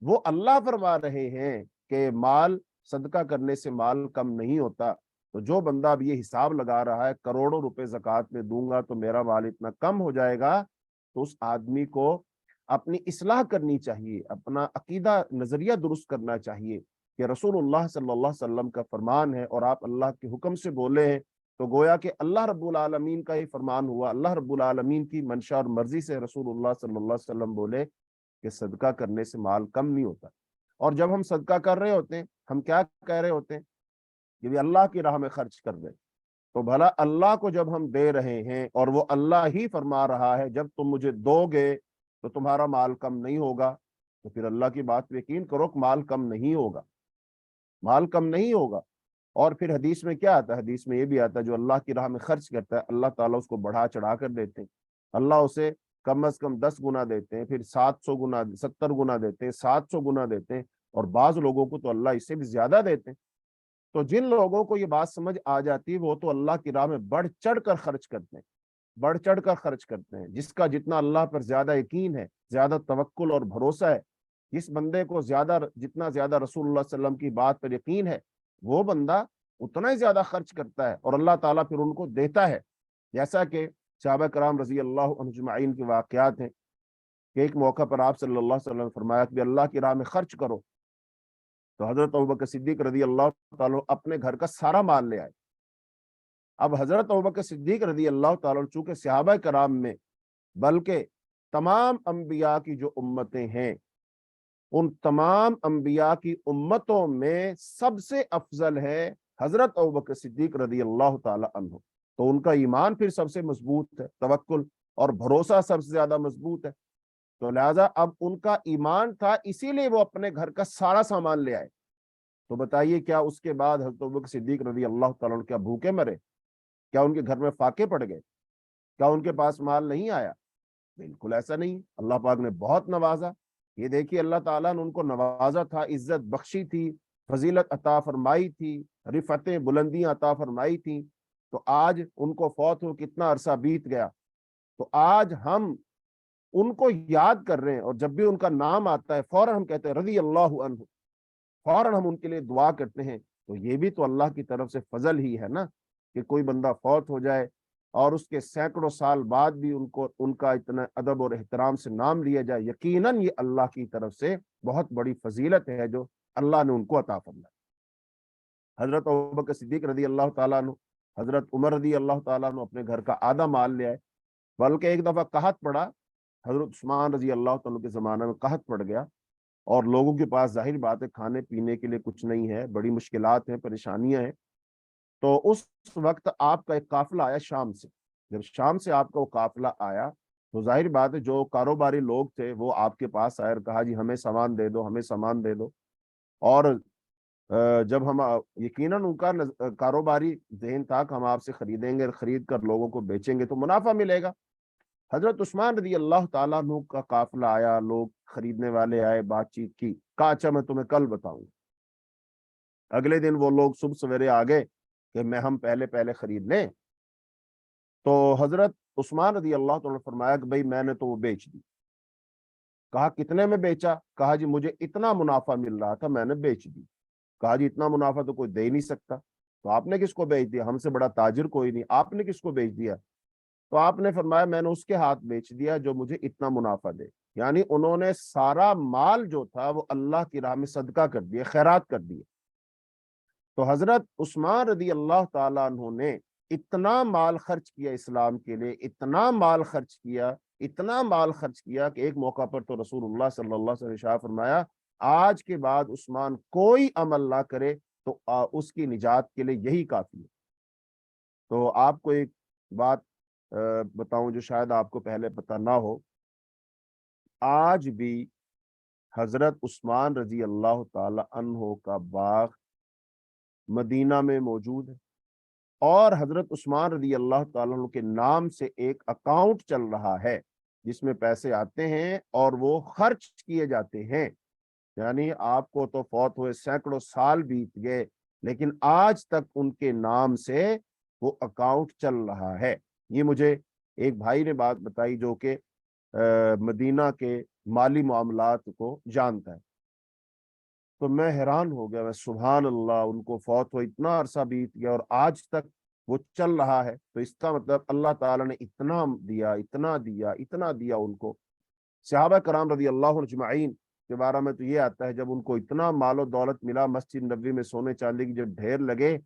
वो अल्लाह फरमा रहे हैं कि माल सदका करने से माल कम नहीं होता। तो जो बंदा अब ये हिसाब लगा रहा है करोड़ों रुपए ज़कात में दूंगा तो मेरा माल इतना कम हो जाएगा, तो उस आदमी को अपनी इस्लाह करनी चाहिए, अपना अकीदा नजरिया दुरुस्त करना चाहिए कि रसूलुल्लाह सल्लल्लाहु अलैहि वसल्लम का फरमान है और आप अल्लाह के हुक्म से बोले हैं, तो गोया कि अल्लाह रब्बुल आलमीन का ही फरमान हुआ, अल्लाह रब्बुल आलमीन की मंशा और मर्जी से रसूलुल्लाह सल्लल्लाहु अलैहि वसल्लम बोले कि सदका करने से माल कम नहीं होता। और जब हम सदका कर रहे होते हैं, हम क्या कह रहे होते हैं कि भी अल्लाह की राह में खर्च कर दे। तो भला अल्लाह को जब हम दे रहे हैं और वो अल्लाह ही फरमा रहा है जब तुम मुझे दोगे तो तुम्हारा माल कम नहीं होगा, तो फिर अल्लाह की बात पे यकीन करो कि माल कम नहीं होगा, माल कम नहीं होगा। और फिर हदीस में क्या आता है, हदीस में ये भी आता है जो अल्लाह की राह में खर्च करता है अल्लाह ताला उसको बढ़ा चढ़ा कर देते हैं। अल्लाह उसे कम अज कम 10 गुना देते हैं, फिर 700 गुना, 70 गुना देते हैं, 700 गुना देते हैं, और बाज लोगों को तो अल्लाह इससे भी ज्यादा देते हैं। तो जिन लोगों को ये बात समझ आ जाती है वो तो अल्लाह की राह में बढ़ चढ़ कर खर्च करते हैं, बढ़ चढ़ कर खर्च करते हैं। जिसका जितना अल्लाह पर ज्यादा यकीन है, ज्यादा तवक्कुल और भरोसा है, जिस बंदे को ज्यादा जितना ज्यादा रसूलुल्लाह सल्लल्लाहु अलैहि वसल्लम की बात पर यकीन है, वो बंदा उतना ही ज्यादा खर्च करता है और अल्लाह ताला फिर उनको देता है। जैसा कि सहाबा कराम रजी अल्लाह अन्हुम अजमईन के वाकयात हैं कि एक मौका पर आप सल्लल्लाहु अलैहि वसल्लम ने फरमाया कि अल्लाह की राह में खर्च करो। तो हजरत अबू बकर सिद्दीक रजी अल्लाह ताला अपने घर का सारा माल ले आए। अब हजरत अबू बकर सिद्दीक रजी अल्लाह ताला चूंकि सहाबा कराम में बल्कि तमाम अंबिया की जो उम्मतें हैं, उन तमाम अंबिया की उम्मतों में सबसे अफजल है हजरत अबू बकर सिद्दीक रजी अल्लाह ताला अन्हु। तो उनका ईमान फिर सबसे मजबूत है, तवक्कुल और भरोसा सबसे ज्यादा मजबूत है। तो लिहाजा अब उनका ईमान था, इसीलिए वो अपने घर का सारा सामान ले आए। तो बताइए क्या उसके बाद हज़रत अबू बकर सिद्दीक रज़ी अल्लाह ताला अन्हु क्या भूखे मरे? क्या उनके घर में फाके पड़ गए? क्या उनके पास माल नहीं आया? बिल्कुल ऐसा नहीं। अल्लाह पाक ने बहुत नवाजा। ये देखिए अल्लाह ताला ने उनको नवाजा था, इज्जत बख्शी थी, फजीलत अता फरमाई थी, रिफतें बुलंदियां अता फरमाई थी। तो आज उनको फौत हो कितना अरसा बीत गया, तो आज हम उनको याद कर रहे हैं, और जब भी उनका नाम आता है फौरन हम कहते हैं रज़ी अल्लाहु अन्हु, फौरन हम उनके लिए दुआ करते हैं। तो ये भी तो अल्लाह की तरफ से फजल ही है ना, कि कोई बंदा फौत हो जाए और उसके सैकड़ों साल बाद भी उनको उनका इतना अदब और एहतराम से नाम लिया जाए। यकीनन ये अल्लाह की तरफ से बहुत बड़ी फजीलत है जो अल्लाह ने उनको अता फरमाई। हजरत अबू बकर सिद्दीक रज़ी अल्लाह ताला अन्हु, हजरत उमर रज़ी अल्लाह ताला अन्हु अपने घर का आधा माल ले आए। बल्कि एक दफा कहत पड़ा, हजरत उस्मान रज़ी अल्लाह ताला के जमाने में कहत पड़ गया, और लोगों के पास जाहिर बात है खाने पीने के लिए कुछ नहीं है, बड़ी मुश्किलात हैं, परेशानियां हैं। तो उस वक्त आपका एक काफिला आया शाम से। जब शाम से आपका वो काफिला आया, तो जाहिर बात है जो कारोबारी लोग थे वो आपके पास आए और कहा जी हमें सामान दे दो, हमें सामान दे दो। और जब हम यकीनन उनका कारोबारी ज़हन था कि हम आपसे खरीदेंगे, खरीद कर लोगों को बेचेंगे तो मुनाफा मिलेगा। हजरत उस्मान रज़ी अल्लाह ताला अन्हु का काफिला आया, लोग खरीदने वाले आए, बातचीत की, कहा अच्छा मैं तुम्हें कल बताऊंगा। अगले दिन वो लोग सुबह सवेरे आ गए कि मैं हम पहले पहले खरीद लें। तो हजरत उस्मान रज़ी अल्लाह ताला ने फरमाया कि भाई मैंने तो वो बेच दी। कहा कितने में बेचा? कहा जी मुझे इतना मुनाफा मिल रहा था, मैंने बेच दी। कहा जी इतना मुनाफा तो कोई दे ही नहीं सकता, तो आपने किसको बेच दिया? हमसे बड़ा ताजिर कोई नहीं, आपने किसको बेच दिया? तो आपने फरमाया मैंने उसके हाथ बेच दिया जो मुझे इतना मुनाफा दे। यानी उन्होंने सारा माल जो था वो अल्लाह की राह में सदका कर दिया, खैरात कर दिया। तो हजरत उस्मान रज़ी अल्लाह ताला अन्हु ने इतना माल खर्च किया इस्लाम के लिए, इतना माल खर्च किया, इतना माल खर्च किया कि एक मौका पर तो रसूलुल्लाह सल्लल्लाहु अलैहि वसल्लम ने इरशाद फरमाया आज के बाद उस्मान कोई अमल ना करे तो उसकी निजात के लिए यही काफी है। तो आपको एक बात बताऊं जो शायद आपको पहले पता ना हो, आज भी हजरत उस्मान रजी अल्लाह ताला अन्हो का बाग मदीना में मौजूद है, और हजरत उस्मान रजी अल्लाह ताला अन्हो के नाम से एक अकाउंट चल रहा है जिसमें पैसे आते हैं और वो खर्च किए जाते हैं। यानी आपको तो फौत हुए सैकड़ों साल बीत गए, लेकिन आज तक उनके नाम से वो अकाउंट चल रहा है। ये मुझे एक भाई ने बात बताई जो कि मदीना के माली मामलात को जानता है। तो मैं हैरान हो गया, मैं सुभान अल्लाह, उनको फौत हो इतना अरसा बीत गया और आज तक वो चल रहा है। तो इसका मतलब अल्लाह ताला ने इतना दिया, इतना दिया, इतना दिया उनको। सहाबा कराम रज़ी अल्लाह अजमईन के बारे में तो ये आता है जब उनको इतना मालो दौलत मिला, मस्जिद नबवी में सोने चांदी की जब ढेर लगे,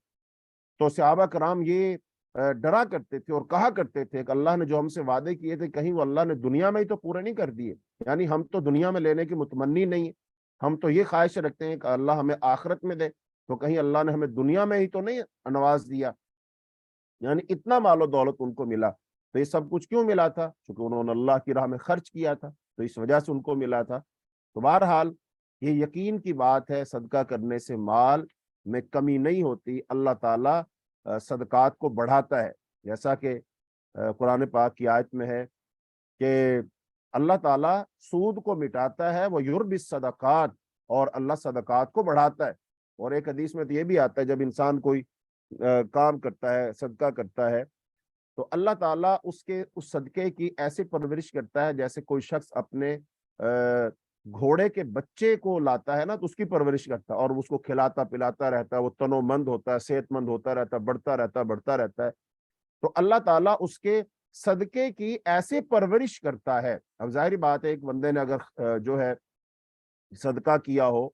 तो सहाबा कराम ये डरा करते थे और कहा करते थे कि अल्लाह ने जो हमसे वादे किए थे कहीं वो अल्लाह ने दुनिया में ही तो पूरे नहीं कर दिए। यानी हम तो दुनिया में लेने की मुतमन्नी नहीं है, हम तो ये ख्वाहिश रखते हैं कि अल्लाह हमें आखिरत में दे, तो कहीं अल्लाह ने हमें दुनिया में ही तो नहीं नवाज दिया। यानी इतना मालो दौलत उनको मिला। तो ये सब कुछ क्यों मिला था? क्योंकि उन्होंने अल्लाह की राह में खर्च किया था, तो इस वजह से उनको मिला था। तो बहरहाल ये यकीन की बात है, सदका करने से माल में कमी नहीं होती, अल्लाह ताला सदकात को बढ़ाता है। जैसा कि कुरान पाक की आयत में है कि अल्लाह ताला सूद को मिटाता है, वो युर्बिस सदकात, और अल्लाह सदकात को बढ़ाता है। और एक हदीस में तो ये भी आता है जब इंसान कोई काम करता है, सदका करता है, तो अल्लाह ताला उसके उस सदके की ऐसे परवरिश करता है जैसे कोई शख्स अपने घोड़े के बच्चे को लाता है ना, तो उसकी परवरिश करता है और उसको खिलाता पिलाता रहता है, वो तनोमंद होता है, सेहतमंद होता रहता है, बढ़ता रहता है। तो अल्लाह ताला उसके सदके की ऐसे परवरिश करता है। अब जाहिर बात है एक बंदे ने अगर जो है सदका किया हो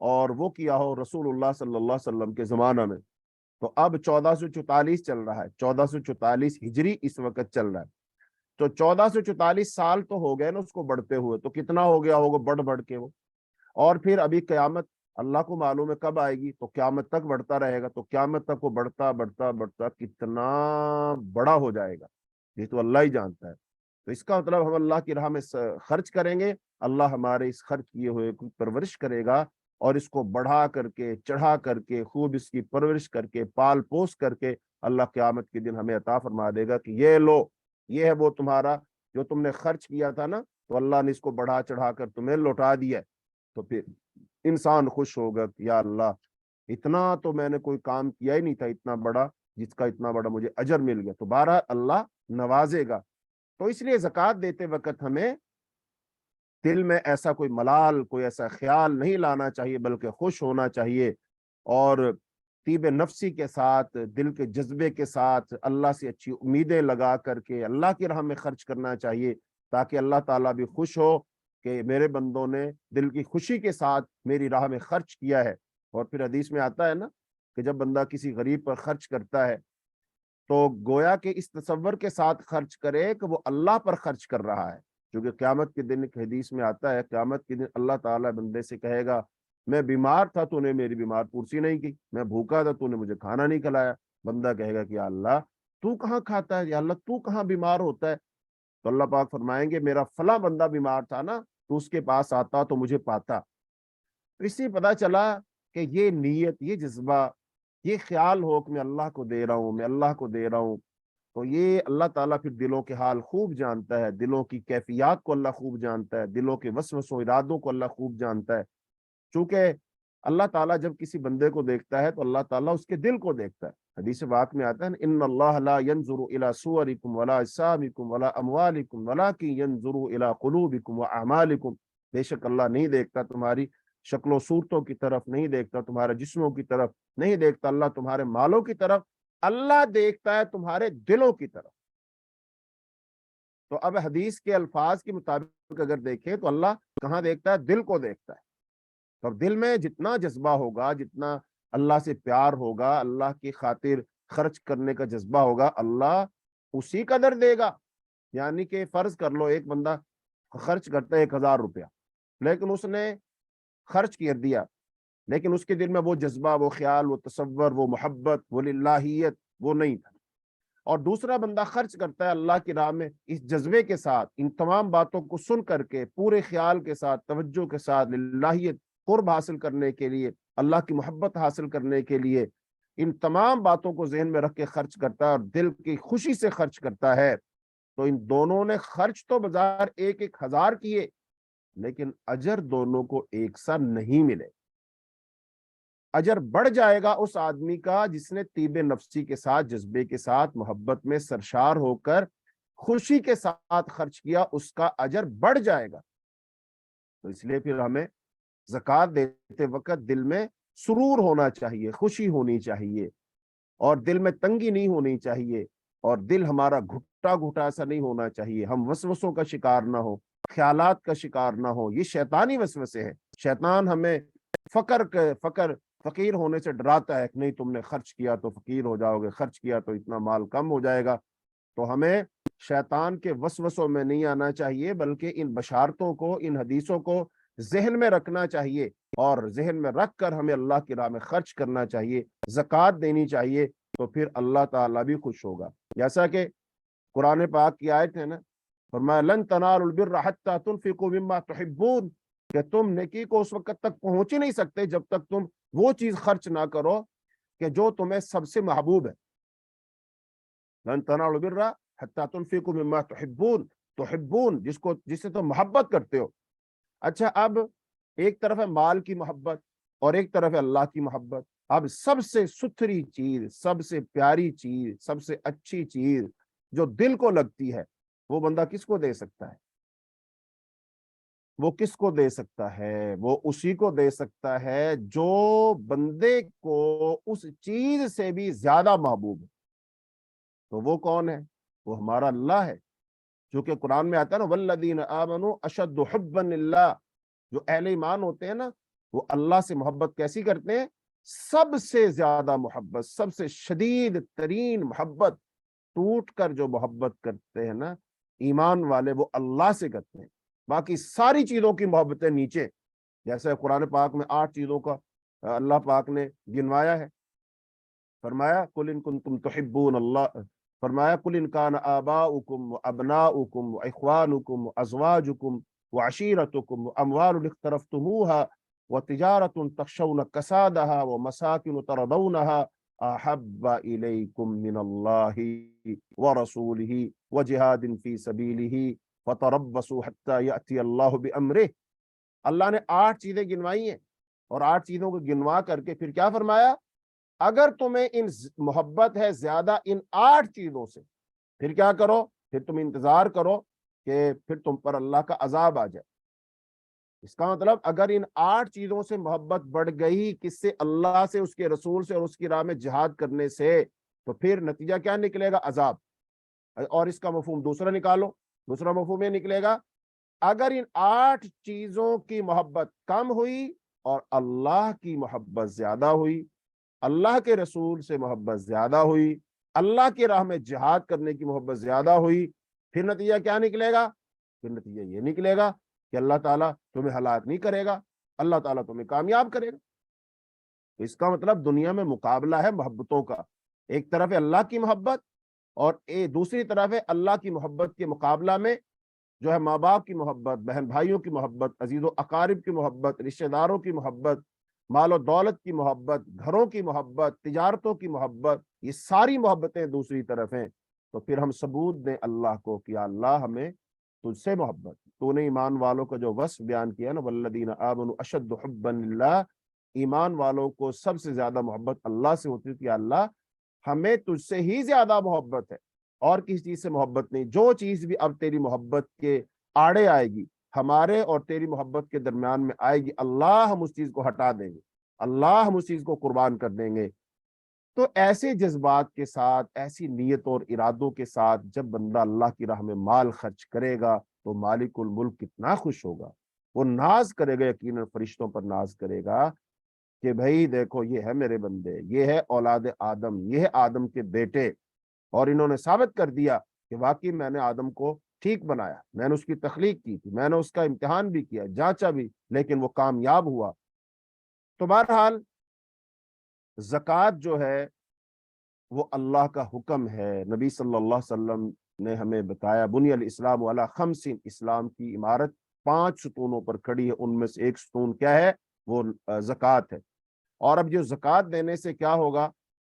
और वो किया हो रसूलुल्लाह सल्लल्लाहु अलैहि वसल्लम के जमाना में, तो अब 1444 चल रहा है, 1444 हिजरी इस वक्त चल रहा है। तो 1444 साल तो हो गए ना उसको बढ़ते हुए, तो कितना हो गया होगा बढ़ बढ़ के वो। और फिर अभी कयामत اللہ کو معلوم ہے کب آئے گی، تو قیامت تک بڑھتا رہے گا، تو قیامت تک وہ بڑھتا بڑھتا بڑھتا کتنا بڑا ہو جائے گا یہ تو اللہ ہی جانتا ہے۔ تو اس کا مطلب ہم اللہ کی راہ میں خرچ کریں گے، اللہ ہمارے اس خرچ کیے ہوئے کی پرورش کرے گا، اور اس کو بڑھا کر کے چڑھا کر کے خوب اس کی پرورش کر کے پال پوس کر کے اللہ قیامت کے دن ہمیں عطا فرما دے گا کہ یہ لو، یہ ہے وہ تمہارا جو تم نے خرچ کیا تھا نا، تو اللہ نے اس کو بڑھا چڑھا کر تمہیں لوٹا دیا ہے۔ تو پھر انسان خوش ہوگا کہ یا اللہ اتنا تو میں نے کوئی کام کیا ہی نہیں تھا اتنا بڑا، جس کا اتنا بڑا مجھے اجر مل گیا، تو بہرحال اللہ نوازے گا۔ تو اس لیے زکوٰۃ دیتے وقت ہمیں دل میں ایسا کوئی ملال، کوئی ایسا خیال نہیں لانا چاہیے، بلکہ خوش ہونا چاہیے، اور طیب نفسی کے ساتھ، دل کے جذبے کے ساتھ اللہ سے اچھی امیدیں لگا کر کے اللہ کی راہ میں خرچ کرنا چاہیے، تاکہ اللہ تعالیٰ بھی خوش ہو کہ میرے بندوں نے دل کی خوشی کے ساتھ میری راہ میں خرچ کیا ہے۔ اور پھر حدیث میں آتا ہے نا کہ جب بندہ کسی غریب پر خرچ کرتا ہے تو گویا کہ اس تصور کے ساتھ خرچ کرے کہ وہ اللہ پر خرچ کر رہا ہے، کیونکہ قیامت کے دن ایک حدیث میں آتا ہے قیامت کے دن اللہ تعالیٰ بندے سے کہے گا میں بیمار تھا تو نے میری بیمار پرسی نہیں کی، میں بھوکا تھا تو نے مجھے کھانا نہیں کھلایا۔ بندہ کہے گا کہ یا اللہ تو کہاں کھاتا ہے، یا اللہ تو کہاں بیمار ہوتا ہے؟ تو اللہ پاک فرمائیں گے میرا فلاں بندہ بیمار تھا نا، تو اس کے پاس آتا تو مجھے پاتا۔ تو اس سے پتا چلا کہ یہ نیت، یہ جذبہ، یہ خیال ہو کہ میں اللہ کو دے رہا ہوں، میں اللہ کو دے رہا ہوں، تو یہ اللہ تعالیٰ پھر دلوں کے حال خوب جانتا ہے، دلوں کی کیفیات کو اللہ خوب جانتا ہے، دلوں کے وسوسوں ارادوں کو اللہ خوب جانتا ہے۔ چونکہ اللہ تعالیٰ جب کسی بندے کو دیکھتا ہے تو اللہ تعالیٰ اس کے دل کو دیکھتا ہے۔ حدیث پاک میں آتا ہے ان اللہ لا ينظر الى صورکم ولا اجسامکم ولا اموالکم ولکن ينظر الى قلوبکم واعمالکم، بے شک اللہ نہیں دیکھتا تمہاری شکل و صورتوں کی طرف، نہیں دیکھتا تمہارے جسموں کی طرف، نہیں دیکھتا اللہ تمہارے مالوں کی طرف، اللہ دیکھتا ہے تمہارے دلوں کی طرف۔ تو اب حدیث کے الفاظ کے مطابق اگر دیکھیں تو اللہ کہاں دیکھتا ہے؟ دل کو دیکھتا ہے۔ تو دل میں جتنا جذبہ ہوگا، جتنا اللہ سے پیار ہوگا، اللہ کی خاطر خرچ کرنے کا جذبہ ہوگا، اللہ اسی قدر دے گا۔ یعنی کہ فرض کر لو ایک بندہ خرچ کرتا ہے 1000 روپیہ، لیکن اس نے خرچ کر دیا، لیکن اس کے دل میں وہ جذبہ، وہ خیال، وہ تصور، وہ محبت، وہ للہیت وہ نہیں تھا۔ اور دوسرا بندہ خرچ کرتا ہے اللہ کی راہ میں اس جذبے کے ساتھ، ان تمام باتوں کو سن کر کے پورے خیال کے ساتھ، توجہ کے ساتھ، للہیت، قرب حاصل کرنے کے لیے، اللہ کی محبت حاصل کرنے کے لیے ان تمام باتوں کو ذہن میں رکھ کے خرچ کرتا ہے اور دل کی خوشی سے خرچ کرتا ہے، تو ان دونوں نے خرچ تو بظاہر 1000 کیے، لیکن اجر دونوں کو ایک سا نہیں ملے۔ اجر بڑھ جائے گا اس آدمی کا جس نے طیب نفسی کے ساتھ، جذبے کے ساتھ، محبت میں سرشار ہو کر خوشی کے ساتھ خرچ کیا، اس کا اجر بڑھ جائے گا۔ تو اس لیے پھر ہمیں زکوٰۃ دیتے وقت دل میں سرور ہونا چاہیے، خوشی ہونی چاہیے، اور دل میں تنگی نہیں ہونی چاہیے، اور دل ہمارا گھٹا گھٹا سا نہیں ہونا چاہیے، ہم وسوسوں کا شکار نہ ہو، خیالات کا شکار نہ ہو۔ یہ شیطانی وسوسے ہیں۔ شیطان ہمیں فقیر ہونے سے ڈراتا ہے کہ نہیں تم نے خرچ کیا تو فقیر ہو جاؤ گے، خرچ کیا تو اتنا مال کم ہو جائے گا۔ تو ہمیں شیطان کے وسوسوں میں نہیں آنا چاہیے، بلکہ ان بشارتوں کو، ان حدیثوں کو ذہن میں رکھنا چاہیے، اور ذہن میں رکھ کر ہمیں اللہ کی راہ میں خرچ کرنا چاہیے، زکوٰۃ دینی چاہیے، تو پھر اللہ تعالیٰ بھی خوش ہوگا۔ جیسا کہ قرآن پاک کی آیت ہے نا، فرمایا لن تنالوا البر حتى تنفقوا مما تحبون، کہ تم نیکی کو اس وقت تک پہنچ ہی نہیں سکتے جب تک تم وہ چیز خرچ نہ کرو کہ جو تمہیں سب سے محبوب ہے۔ لن تنالوا البر حتى تنفقوا مما تحبون، جسے تم محبت کرتے ہو۔ اچھا، اب ایک طرف ہے مال کی محبت اور ایک طرف ہے اللہ کی محبت۔ اب سب سے ستھری چیز، سب سے پیاری چیز، سب سے اچھی چیز جو دل کو لگتی ہے، وہ بندہ کس کو دے سکتا ہے؟ وہ کس کو دے سکتا ہے؟ وہ اسی کو دے سکتا ہے جو بندے کو اس چیز سے بھی زیادہ محبوب ہے۔ تو وہ کون ہے؟ وہ ہمارا اللہ ہے، جو کہ قرآن میں آتا ہے نا والذین آمنوا اشد حبا للہ، جو اہل ایمان ہوتے ہیں نا وہ اللہ سے محبت کیسی کرتے ہیں؟ سب سے زیادہ محبت، سب سے شدید ترین محبت، ٹوٹ کر جو محبت کرتے ہیں نا ایمان والے، وہ اللہ سے کرتے ہیں، باقی ساری چیزوں کی محبتیں نیچے۔ जैसे कुरान पाक में 8 चीजों का अल्लाह पाक ने गिनवाया है। फरमाया कुल इन कुंतुम तुहिब्बून अल्लाह, फरमाया कुल इन कान आबाउकुम व अबनाउकुम व इख्वानुकुम व अज़वाजुकुम व अशीरतुकुम व अमवालुन इख्तरफ्तुमूहा व तिजारतुन तखशौन कसादहा व मसाकिन तरदौनहा अहब्ब इलैकुम मिनल्लाहि व रसूलिही व जिहादिन फी सबीलिही फतरब्बसू हत्ता यअती अल्लाहु बिअम्रिह। अल्लाह ने 8 चीजें गिनवाई हैं और 8 चीजों को गिनवा करके फिर क्या फरमाया, अगर तुम्हें इन मोहब्बत है ज्यादा इन 8 चीजों से, फिर क्या करो, फिर तुम इंतजार करो कि फिर तुम पर अल्लाह का अजाब आ जाए। इसका मतलब अगर इन 8 चीजों से मोहब्बत बढ़ गई, किससे, अल्लाह से, उसके रसूल से और उसकी राह में जिहाद करने से, तो फिर नतीजा क्या निकलेगा, अजाब। और इसका मफहूम दूसरा निकालो, दूसरा मफहूम ये निकलेगा, अगर इन 8 चीजों की मोहब्बत कम हुई और अल्लाह की मोहब्बत ज्यादा हुई, अल्लाह के रसूल से मोहब्बत ज्यादा हुई, अल्लाह की राह में जिहाद करने की मोहब्बत ज्यादा हुई, फिर नतीजा क्या निकलेगा, फिर नतीजा ये निकलेगा कि अल्लाह ताला तुम्हें हलाक नहीं करेगा, अल्लाह ताला तुम्हें कामयाब करेगा। तो इसका मतलब दुनिया में मुकाबला है मोहब्बतों का, एक तरफ है अल्लाह की मोहब्बत और दूसरी तरफ है अल्लाह की मोहब्बत के मुकाबला में जो है माँ बाप की मोहब्बत, बहन भाइयों की मोहब्बत, अजीजों अकारिब की मोहब्बत, रिश्तेदारों की मोहब्बत, मालो दौलत की मोहब्बत, घरों की मोहब्बत, तिजारतों की मोहब्बत, ये सारी मोहब्बतें दूसरी तरफ हैं। तो फिर हम सबूत दें अल्लाह को कि अल्लाह हमें तुझसे मोहब्बत, तूने ईमान वालों का जो वस्फ बयान किया ना, वल्लदीना आमनु अशद्दु हुब्बन लिल्लाह, ईमान वालों को सबसे ज्यादा मोहब्बत अल्लाह से होती है कि अल्लाह हमें तुझसे ही ज्यादा मोहब्बत है और किसी चीज से मोहब्बत नहीं। जो चीज भी अब तेरी मोहब्बत के आड़े आएगी, हमारे और तेरी मोहब्बत के दरमियान में आएगी, अल्लाह हम उस चीज को हटा देंगे, अल्लाह हम उस चीज को कुर्बान कर देंगे। तो ऐसे जज्बात के साथ, ऐसी नीयत और इरादों के साथ जब बंदा अल्लाह की राह में माल खर्च करेगा तो मालिकुल मुल्क कितना खुश होगा, वो नाज करेगा, यकीनन फरिश्तों पर नाज करेगा कि भाई देखो ये है मेरे बंदे, ये है औलाद आदम, ये है आदम के बेटे, और इन्होंने साबित कर दिया कि वाकई मैंने आदम को ठीक बनाया, मैंने उसकी तख्लीक की थी, मैंने उसका इम्तिहान भी किया, जांचा भी, लेकिन वो कामयाब हुआ। तो बहरहाल ज़कात जो है वो अल्लाह का हुक्म है। नबी सल्लल्लाहु अलैहि वसल्लम ने हमें बताया, बुनियल इस्लाम अला खमसिन, इस्लाम की इमारत 5 सुतूनों पर खड़ी है, उनमें से एक सुतून क्या है, वो ज़कात है। और अब जो ज़कात देने से क्या होगा,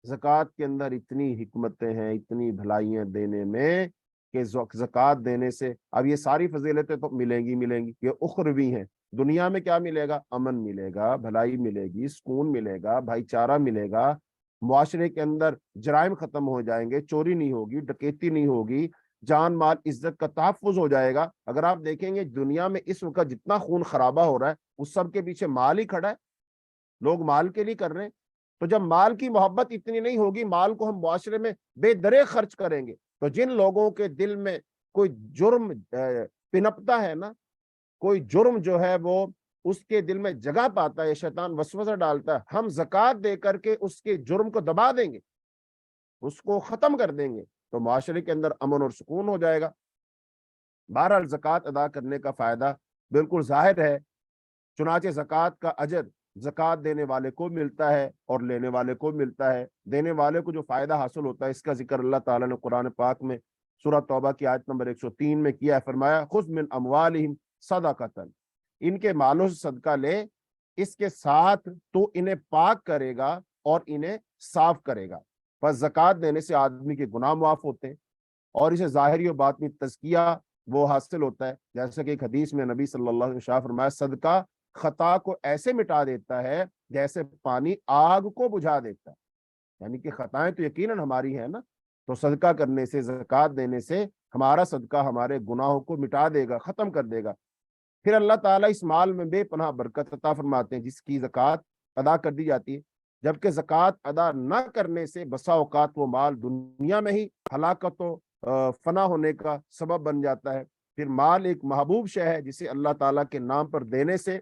ज़कात के अंदर इतनी हिकमतें हैं, इतनी भलाइयाँ देने में कि ज़कात देने से अब ये सारी फजीलतें तो मिलेंगी मिलेंगी, ये उखरवी हैं। दुनिया में क्या मिलेगा, अमन मिलेगा, भलाई मिलेगी, सुकून मिलेगा, भाईचारा मिलेगा, मुआशरे के अंदर जराइम खत्म हो जाएंगे, चोरी नहीं होगी, डकैती नहीं होगी, जान माल इज्जत का तहफ़्फ़ुज़ हो जाएगा। अगर आप देखेंगे दुनिया में इस वक्त जितना खून खराबा हो रहा है उस सब के पीछे माल ही खड़ा है, लोग माल के लिए कर रहे हैं। तो जब माल की मोहब्बत इतनी नहीं होगी, माल को हम मुआशरे में बेदरे खर्च करेंगे, तो जिन लोगों के दिल में कोई जुर्म पिनपता है ना, कोई जुर्म जो है वो उसके दिल में जगह पाता है, शैतान वसवसा डालता है, हम ज़कात दे करके उसके जुर्म को दबा देंगे, उसको खत्म कर देंगे, तो मुआशरे के अंदर अमन और सुकून हो जाएगा। बहरहाल ज़कात अदा करने का फायदा बिल्कुल जाहिर है, चुनाचे ज़कात का अजर ज़कात देने वाले को मिलता है और लेने वाले को मिलता है। देने वाले को जो फायदा हासिल होता है इसका जिक्र अल्लाह ताला ने कुरान पाक में सूरह तौबा की आयत नंबर 103 में किया है। फरमाया खुज़ मिन अमवालिहिम सदक़तन, इनके मालों से सदका ले, इसके साथ तो इन्हें पाक करेगा और इन्हें साफ करेगा। बस ज़कात देने से आदमी के गुनाह माफ होते हैं और इसे ज़ाहिरी और बातिनी तज़किया वो हासिल होता है। जैसे कि एक हदीस में नबी सल्लल्लाहु अलैहि वसल्लम ने फरमाया, सदका खता को ऐसे मिटा देता है जैसे पानी आग को बुझा देता है। यानी कि खताएं तो यकीनन हमारी है ना, तो सदका करने से, ज़कात देने से हमारा सदका हमारे गुनाहों को मिटा देगा, खत्म कर देगा। फिर अल्लाह ताला इस माल में बेपनाह बरकत अता फरमाते हैं जिसकी ज़कात अदा कर दी जाती है। जबकि ज़कात अदा न करने से बसा औकात वो माल दुनिया में ही हलाकत फना होने का सबब बन जाता है। फिर माल एक महबूब शय है जिसे अल्लाह ताला के नाम पर देने से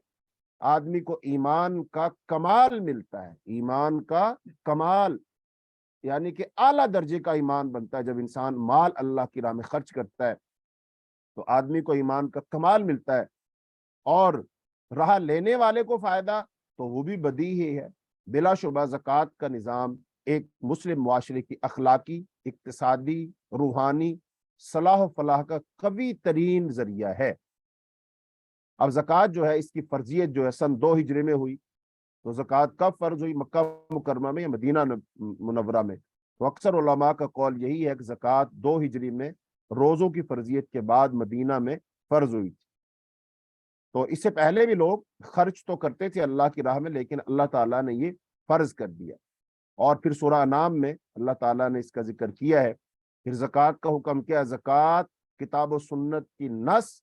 आदमी को ईमान का कमाल मिलता है। ईमान का कमाल यानी कि आला दर्जे का ईमान बनता है। जब इंसान माल अल्लाह की राह में खर्च करता है तो आदमी को ईमान का कमाल मिलता है। और रहा लेने वाले को फायदा तो वो भी बदी ही है। बिला शुबा ज़कात का निज़ाम एक मुस्लिम मुआशरे की अखलाकी, इक्तिसादी, रूहानी सलाह फलाह का कवी तरीन जरिया है। अब ज़कात जो है इसकी फर्जियत जो है सन 2 हिजरी में हुई। तो ज़कात कब फर्ज हुई, मक्का मुकरमा में या मदीना मुनव्वरा में? तो अक्सर उलमा का कौल यही है कि ज़कात 2 हिजरी में रोज़ों की फर्जियत के बाद मदीना में फर्ज हुई थी। तो इससे पहले भी लोग खर्च तो करते थे अल्लाह की राह में, लेकिन अल्लाह ताला ने ये फर्ज कर दिया। और फिर सूरह अनाम में अल्लाह ताला ने इसका जिक्र किया है। फिर ज़कात का हुक्म क्या? ज़कात किताब और सुन्नत की नस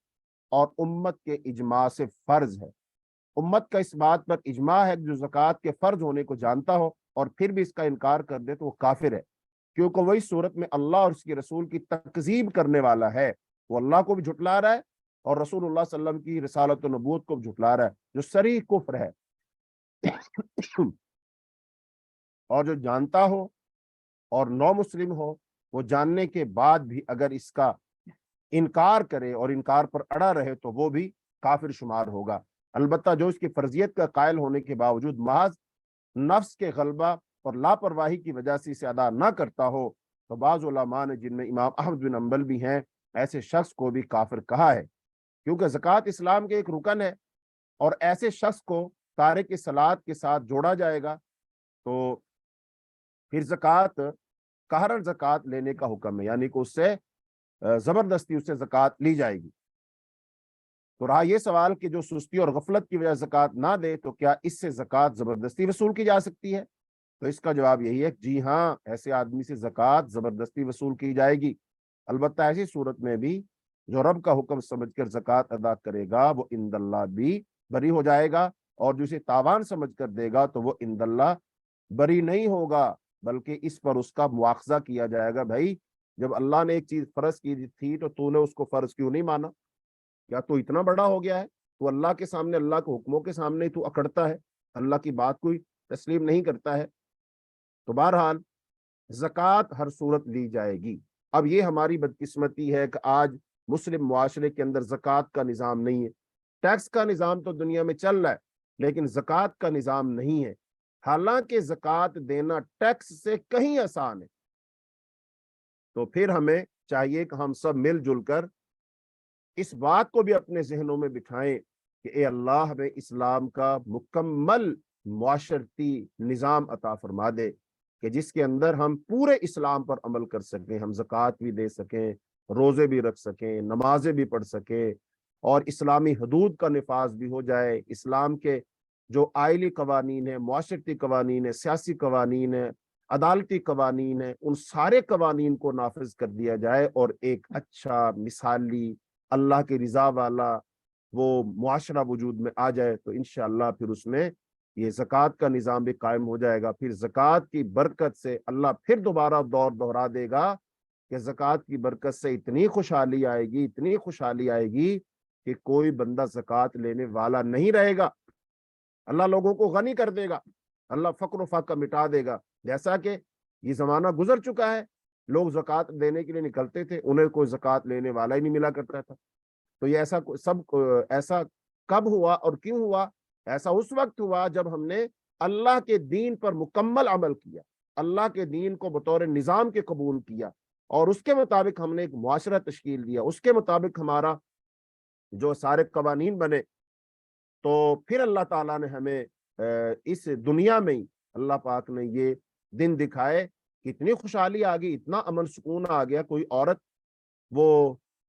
और उम्मत के इजमा से फर्ज है। उम्मत का इस बात पर इजमा है कि जो ज़कात के फर्ज होने को जानता हो और फिर भी इसका इनकार कर दे तो वो काफिर है, क्योंकि वही सूरत में अल्लाह और उसके रसूल की तकजीब करने वाला है। वो अल्लाह को भी झुटला रहा है और रसूलुल्लाह सल्लल्लाहु अलैहि वसल्लम की रिसालत और नबूवत को भी झुटला रहा है, जो सरीह कुफ्र है। और जो जानता हो और नौ मुस्लिम हो, वो जानने के बाद भी अगर इसका इनकार करे और इनकार पर अड़ा रहे तो वो भी काफिर शुमार होगा। अलबत्ता जो इसकी फर्जियत का कायल होने के बावजूद महज नफ्स के गलबा और लापरवाही की वजह से इसे अदा ना करता हो, तो बाज़ उलमा ने, जिनमें इमाम अहमद बिन हम्बल भी हैं, ऐसे शख्स को भी काफिर कहा है, क्योंकि ज़कात इस्लाम के एक रुकन है और ऐसे शख्स को तारिक सलात के साथ जोड़ा जाएगा। तो फिर ज़कात कहरन ज़कात लेने का हुक्म है, यानी कि उससे जबरदस्ती उससे ज़कात ली जाएगी। तो रहा ये सवाल कि जो सुस्ती और गफलत की वजह ज़कात ना दे, तो क्या इससे ज़कात जबरदस्ती वसूल की जा सकती है? तो इसका जवाब यही है, जी हाँ, ऐसे आदमी से ज़कात जबरदस्ती वसूल की जाएगी। अलबत्ता ऐसी सूरत में भी जो रब का हुक्म समझकर ज़कात अदा करेगा वो इंदल्लाह भी बरी हो जाएगा, और जो इसे तावान समझकर देगा तो वो इंदल्लाह बरी नहीं होगा, बल्कि इस पर उसका मुआखजा किया जाएगा। भाई, जब अल्लाह ने एक चीज फर्ज की थी तो तूने उसको फर्ज क्यों नहीं माना? क्या तू इतना बड़ा हो गया है? तू अल्लाह के सामने, अल्लाह के हुक्मों के सामने तू अकड़ता है, अल्लाह की बात कोई तस्लीम नहीं करता है? तो बहरहाल ज़कात हर सूरत ली जाएगी। अब ये हमारी बदकिस्मती है कि आज मुस्लिम मुआशरे के अंदर ज़कात का निज़ाम नहीं है। टैक्स का निज़ाम तो दुनिया में चल रहा है, लेकिन ज़कात का निज़ाम नहीं है। हालांकि ज़कात देना टैक्स से कहीं आसान है। तो फिर हमें चाहिए कि हम सब मिलजुल कर इस बात को भी अपने जहनों में बिठाएं कि ए अल्लाह हमें इस्लाम का मुकम्मल मुआशरती निज़ाम अता फरमा दे, कि जिसके अंदर हम पूरे इस्लाम पर अमल कर सकें, हम ज़कात भी दे सकें, रोज़े भी रख सकें, नमाजें भी पढ़ सकें, और इस्लामी हदूद का निफाज भी हो जाए। इस्लाम के जो आइली कवानीन है, मुआशरती कवानीन है, सियासी कवानीन है, अदालती कवानीन है, उन सारे कवानीन को नाफिज कर दिया जाए और एक अच्छा मिसाली अल्लाह की रिजा वाला वो मुआशरा वजूद में आ जाए, तो इंशाअल्लाह फिर उसमें ये ज़कात का निज़ाम भी कायम हो जाएगा। फिर ज़कात की बरकत से अल्लाह फिर दोबारा दौर दोहरा देगा कि ज़कात की बरकत से इतनी खुशहाली आएगी, इतनी खुशहाली आएगी कि कोई बंदा ज़कात लेने वाला नहीं रहेगा। अल्लाह लोगों को गनी कर देगा, अल्लाह फक्र फाका मिटा देगा। जैसा कि ये जमाना गुजर चुका है, लोग ज़कात देने के लिए निकलते थे, उन्हें कोई ज़कात लेने वाला ही नहीं मिला करता था। तो ये ऐसा कब हुआ और क्यों हुआ? ऐसा उस वक्त हुआ जब हमने अल्लाह के दीन पर मुकम्मल अमल किया, अल्लाह के दीन को बतौर निज़ाम के कबूल किया, और उसके मुताबिक हमने एक मुआशरा तश्कील दिया, उसके मुताबिक हमारा जो सारे कवानीन बने। तो फिर अल्लाह ताला ने हमें इस दुनिया में ही अल्लाह पाक ने ये दिन दिखाए कि इतनी खुशहाली आ गई, इतना अमन सुकून आ गया। कोई औरत वो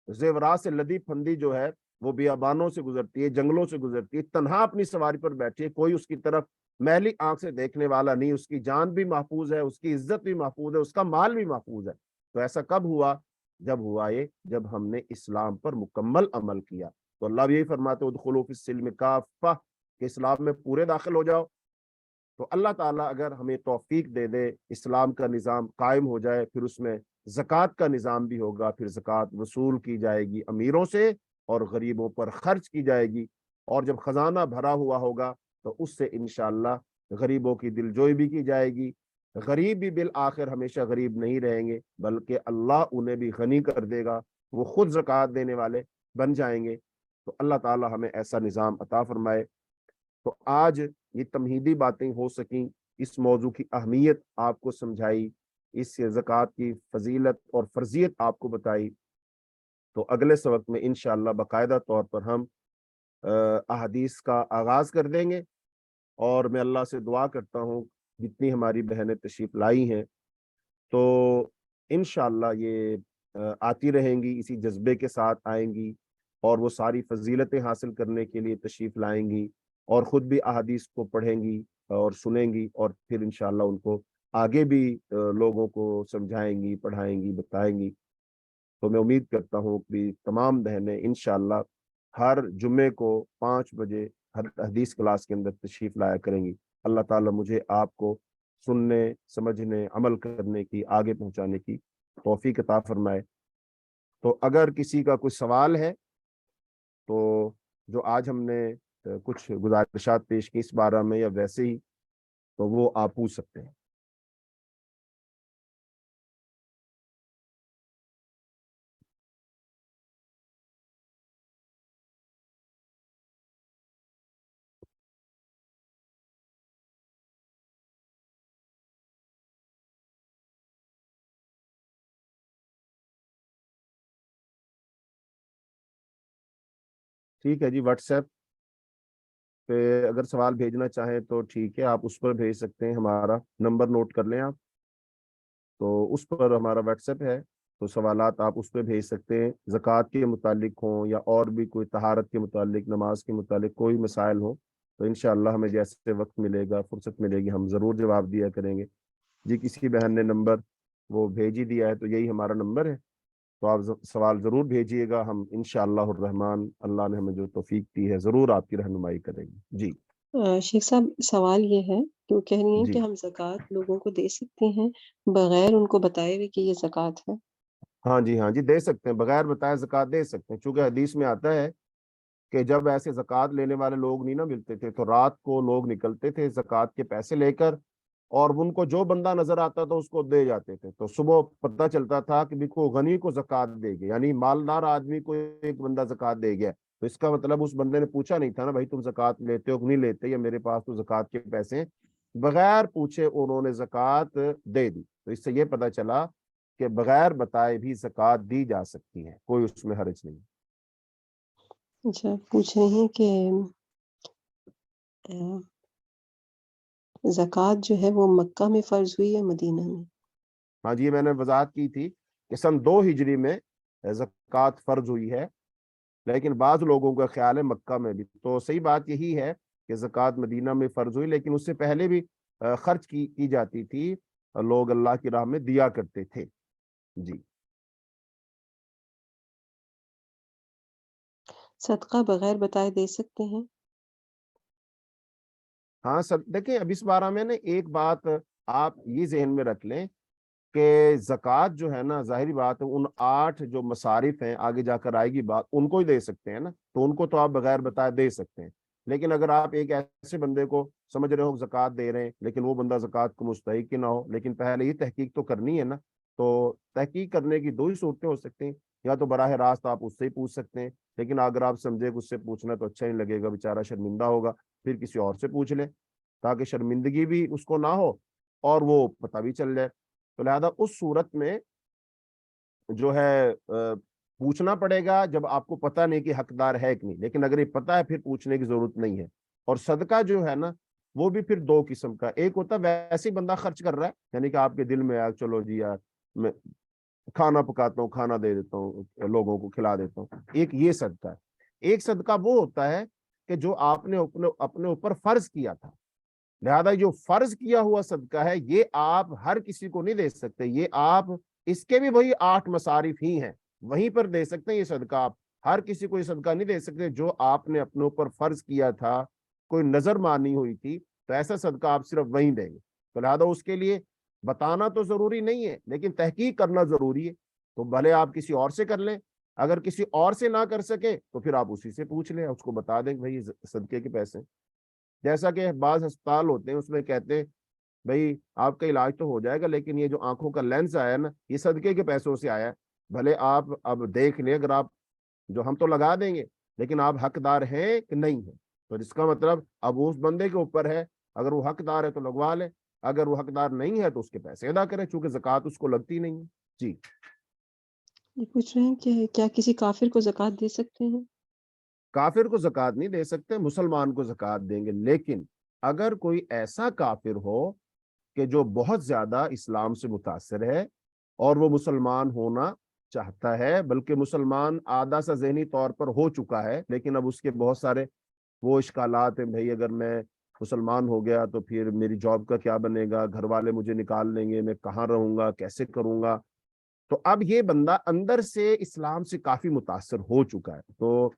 जेवरात से लदी फंदी जो है वो बियाबानों से गुजरती है, जंगलों से गुजरती है, तन्हा अपनी सवारी पर बैठी है, कोई उसकी तरफ मैली आंख से देखने वाला नहीं, उसकी जान भी महफूज है, उसकी इज्जत भी महफूज है, उसका माल भी महफूज है। तो ऐसा कब हुआ? जब हुआ ये, जब हमने इस्लाम पर मुकम्मल अमल किया। तो अल्लाह भी यही फरमाते उदखुलू फिस्सिल्म काफ़ा, कि इस्लाम में पूरे दाखिल हो जाओ। तो अल्लाह ताला अगर हमें तौफीक दे दे, इस्लाम का निज़ाम कायम हो जाए, फिर उसमें ज़कात का निज़ाम भी होगा, फिर ज़कात वसूल की जाएगी अमीरों से और गरीबों पर खर्च की जाएगी, और जब खजाना भरा हुआ होगा तो उससे इंशाअल्लाह गरीबों की दिलजोई भी की जाएगी। गरीब भी बिल आखिर हमेशा गरीब नहीं रहेंगे, बल्कि अल्लाह उन्हें भी गनी कर देगा, वो खुद ज़कात देने वाले बन जाएंगे। تو اللہ ताला हमें ऐसा निज़ाम अता फरमाए। तो आज ये तमहीदी बातें हो सकें, इस मौजू की अहमियत आपको समझाई, इस ज़कात की फजीलत और फर्जियत आपको बताई। तो अगले सबक में इंशाअल्लाह बाकायदा तौर पर हम अहादीस का आगाज़ कर देंगे, और मैं अल्लाह से दुआ करता हूँ जितनी हमारी बहनें तशरीफ़ लाई हैं तो इंशाअल्लाह ये आती रहेंगी, इसी जज्बे के साथ आएंगी और वो सारी फजीलतें हासिल करने के लिए तशरीफ़ लाएंगी और ख़ुद भी अहादीस को पढ़ेंगी और सुनेंगी, और फिर इंशाअल्लाह उनको आगे भी लोगों को समझाएंगी, पढ़ाएंगी, बताएंगी। तो मैं उम्मीद करता हूँ कि तमाम बहनें इंशाअल्लाह हर जुम्मे को 5 बजे हर हदीस क्लास के अंदर तशरीफ़ लाया करेंगी। अल्लाह ताला मुझे आपको सुनने, समझने, अमल करने की, आगे पहुंचाने की तौफीक अता फरमाए। तो अगर किसी का कोई सवाल है तो जो आज हमने कुछ गुज़ारिशात पेश की इस बारे में या वैसे ही, तो वो आप पूछ सकते हैं। ठीक है जी, व्हाट्सएप पे अगर सवाल भेजना चाहें तो ठीक है, आप उस पर भेज सकते हैं। हमारा नंबर नोट कर लें आप, तो उस पर हमारा व्हाट्सएप है, तो सवालात आप उस पर भेज सकते हैं। ज़कात के मुतालिक हों या और भी कोई तहारत के मुतालिक, नमाज के मुतालिक कोई मसाइल हो, तो इंशाअल्लाह हमें जैसे वक्त मिलेगा, फुर्सत मिलेगी, हम ज़रूर जवाब दिया करेंगे। जी, किसी बहन ने नंबर वो भेज ही दिया है, तो यही हमारा नंबर है, तो आप सवाल ज़रूर भेजिएगा। हम इंशाअल्लाह रहमान, अल्लाह ने हमें जो तौफीक दी है, ज़रूर आपकी रहनुमाई करेंगे। जी शेख साहब, सवाल ये है कि वो कह रही हैं कि जी हम ज़कात लोगों को दे सकते हैं बगैर उनको बताए हुए कि ये ज़कात है? हाँ जी, हाँ जी, दे सकते हैं, बगैर बताए ज़कात दे सकते हैं। चूंकि हदीस में आता है कि जब ऐसे ज़कात लेने वाले लोग नहीं ना मिलते थे, तो रात को लोग निकलते थे ज़कात के पैसे लेकर, और उनको जो बंदा नजर आता था उसको दे जाते थे। तो सुबह पता चलता था कि देखो गनी को ज़कात दे गए, यानी मालदार आदमी को एक बंदा ज़कात दे गया, तो इसका मतलब उस बंदे ने पूछा नहीं था ना, भाई तुम ज़कात लेते हो कि नहीं लेते, या मेरे पास तो ज़कात के पैसे हैं। बगैर पूछे उन्होंने ज़कात दे दी। तो इससे ये पता चला कि बगैर बताए भी ज़कात दी जा सकती है, कोई उसमें हर्ज नहीं। अच्छा, पूछ रही हैं कि अ, ज़कात जो है वो मक्का में फ़र्ज़ हुई या मदीना में? हाँ जी, ये मैंने वजाहत की थी कि सन 2 हिजरी में ज़कात फ़र्ज हुई है, लेकिन बाज़ लोगों का ख्याल है मक्का में भी। तो सही बात यही है कि ज़कात मदीना में फ़र्ज हुई, लेकिन उससे पहले भी खर्च की जाती थी, लोग अल्लाह की राह में दिया करते थे। जी सदका बगैर बताए दे सकते हैं? हाँ सर, देखिए अब इस बारे में ना एक बात आप ये ज़हन में रख लें कि ज़कात जो है ना, ज़ाहिरी बात है, उन 8 जो मसारिफ हैं, आगे जाकर आएगी बात, उनको ही दे सकते हैं ना, तो उनको तो आप बगैर बताए दे सकते हैं। लेकिन अगर आप एक ऐसे बंदे को समझ रहे हो ज़कात दे रहे हैं, लेकिन वो बंदा ज़कात को मुस्तहिक ही ना हो, लेकिन पहले ये तहकीक तो करनी है ना, तो तहकीक करने की 2 ही सूरतें हो सकती हैं। या तो बराह रास्त आप उससे ही पूछ सकते हैं, लेकिन अगर आप समझे कि उससे पूछना तो अच्छा नहीं लगेगा, बेचारा शर्मिंदा होगा, फिर किसी और से पूछ लें, ताकि शर्मिंदगी भी उसको ना हो और वो पता भी चल जाए। तो लिहाजा उस सूरत में जो है पूछना पड़ेगा जब आपको पता नहीं कि हकदार है कि नहीं, लेकिन अगर ये पता है फिर पूछने की जरूरत नहीं है। और सदका जो है ना, वो भी फिर 2 किस्म का, एक होता है वैसे ही बंदा खर्च कर रहा है, यानी कि आपके दिल में आया चलो जी यार मैं खाना पकाता हूँ, खाना दे देता हूँ, लोगों को खिला देता हूँ, एक ये सदका है। एक सदका वो होता है कि जो आपने अपने अपने ऊपर फर्ज किया था, लिहाजा जो फर्ज किया हुआ सदका है ये आप हर किसी को नहीं दे सकते, ये आप इसके भी वही 8 मसारिफ ही हैं, वहीं पर दे सकते हैं ये सदका। आप हर किसी को ये सदका नहीं दे सकते जो आपने अपने ऊपर फर्ज किया था, कोई नजर मानी हुई थी, तो ऐसा सदका आप सिर्फ वहीं देंगे। तो लिहाजा उसके लिए बताना तो जरूरी नहीं है, लेकिन तहकीक करना जरूरी है। तो भले आप किसी और से कर लें, अगर किसी और से ना कर सके तो फिर आप उसी से पूछ लें, उसको बता दें भाई सदके के पैसे। जैसा कि बाज अस्पताल होते हैं उसमें कहते हैं भाई आपका इलाज तो हो जाएगा, लेकिन ये जो आंखों का लेंस आया ना, ये सदके के पैसों से आया है, भले आप अब देख लें, अगर आप जो हम तो लगा देंगे, لیکن آپ حقدار ہیں کہ نہیں ہیں. تو جس کا مطلب اب اس بندے کے اوپر ہے, اگر وہ حقدار ہے تو لگوا لے, اگر وہ حقدار نہیں ہے تو اس کے پیسے ادا کرے, چونکہ زکوٰۃ اس کو لگتی نہیں ہے. جی یہ پوچھ رہے ہیں کہ کیا کسی کافر کو زکوٰۃ دے سکتے ہیں؟ کافر کو زکوٰۃ نہیں دے سکتے, مسلمان کو زکوٰۃ دیں گے. لیکن اگر کوئی ایسا کافر ہو کہ جو بہت زیادہ اسلام سے متاثر ہے اور وہ مسلمان ہونا چاہتا ہے, بلکہ مسلمان آدھا سا ذہنی طور پر ہو چکا ہے, لیکن اب اس کے بہت سارے وہ اشکالات ہیں, بھائی اگر میں مسلمان ہو گیا تو پھر میری جاب کا کیا بنے گا, گھر والے مجھے نکال لیں گے, میں کہاں رہوں گا, کیسے کروں گا. تو اب یہ بندہ اندر سے اسلام سے کافی متاثر ہو چکا ہے, تو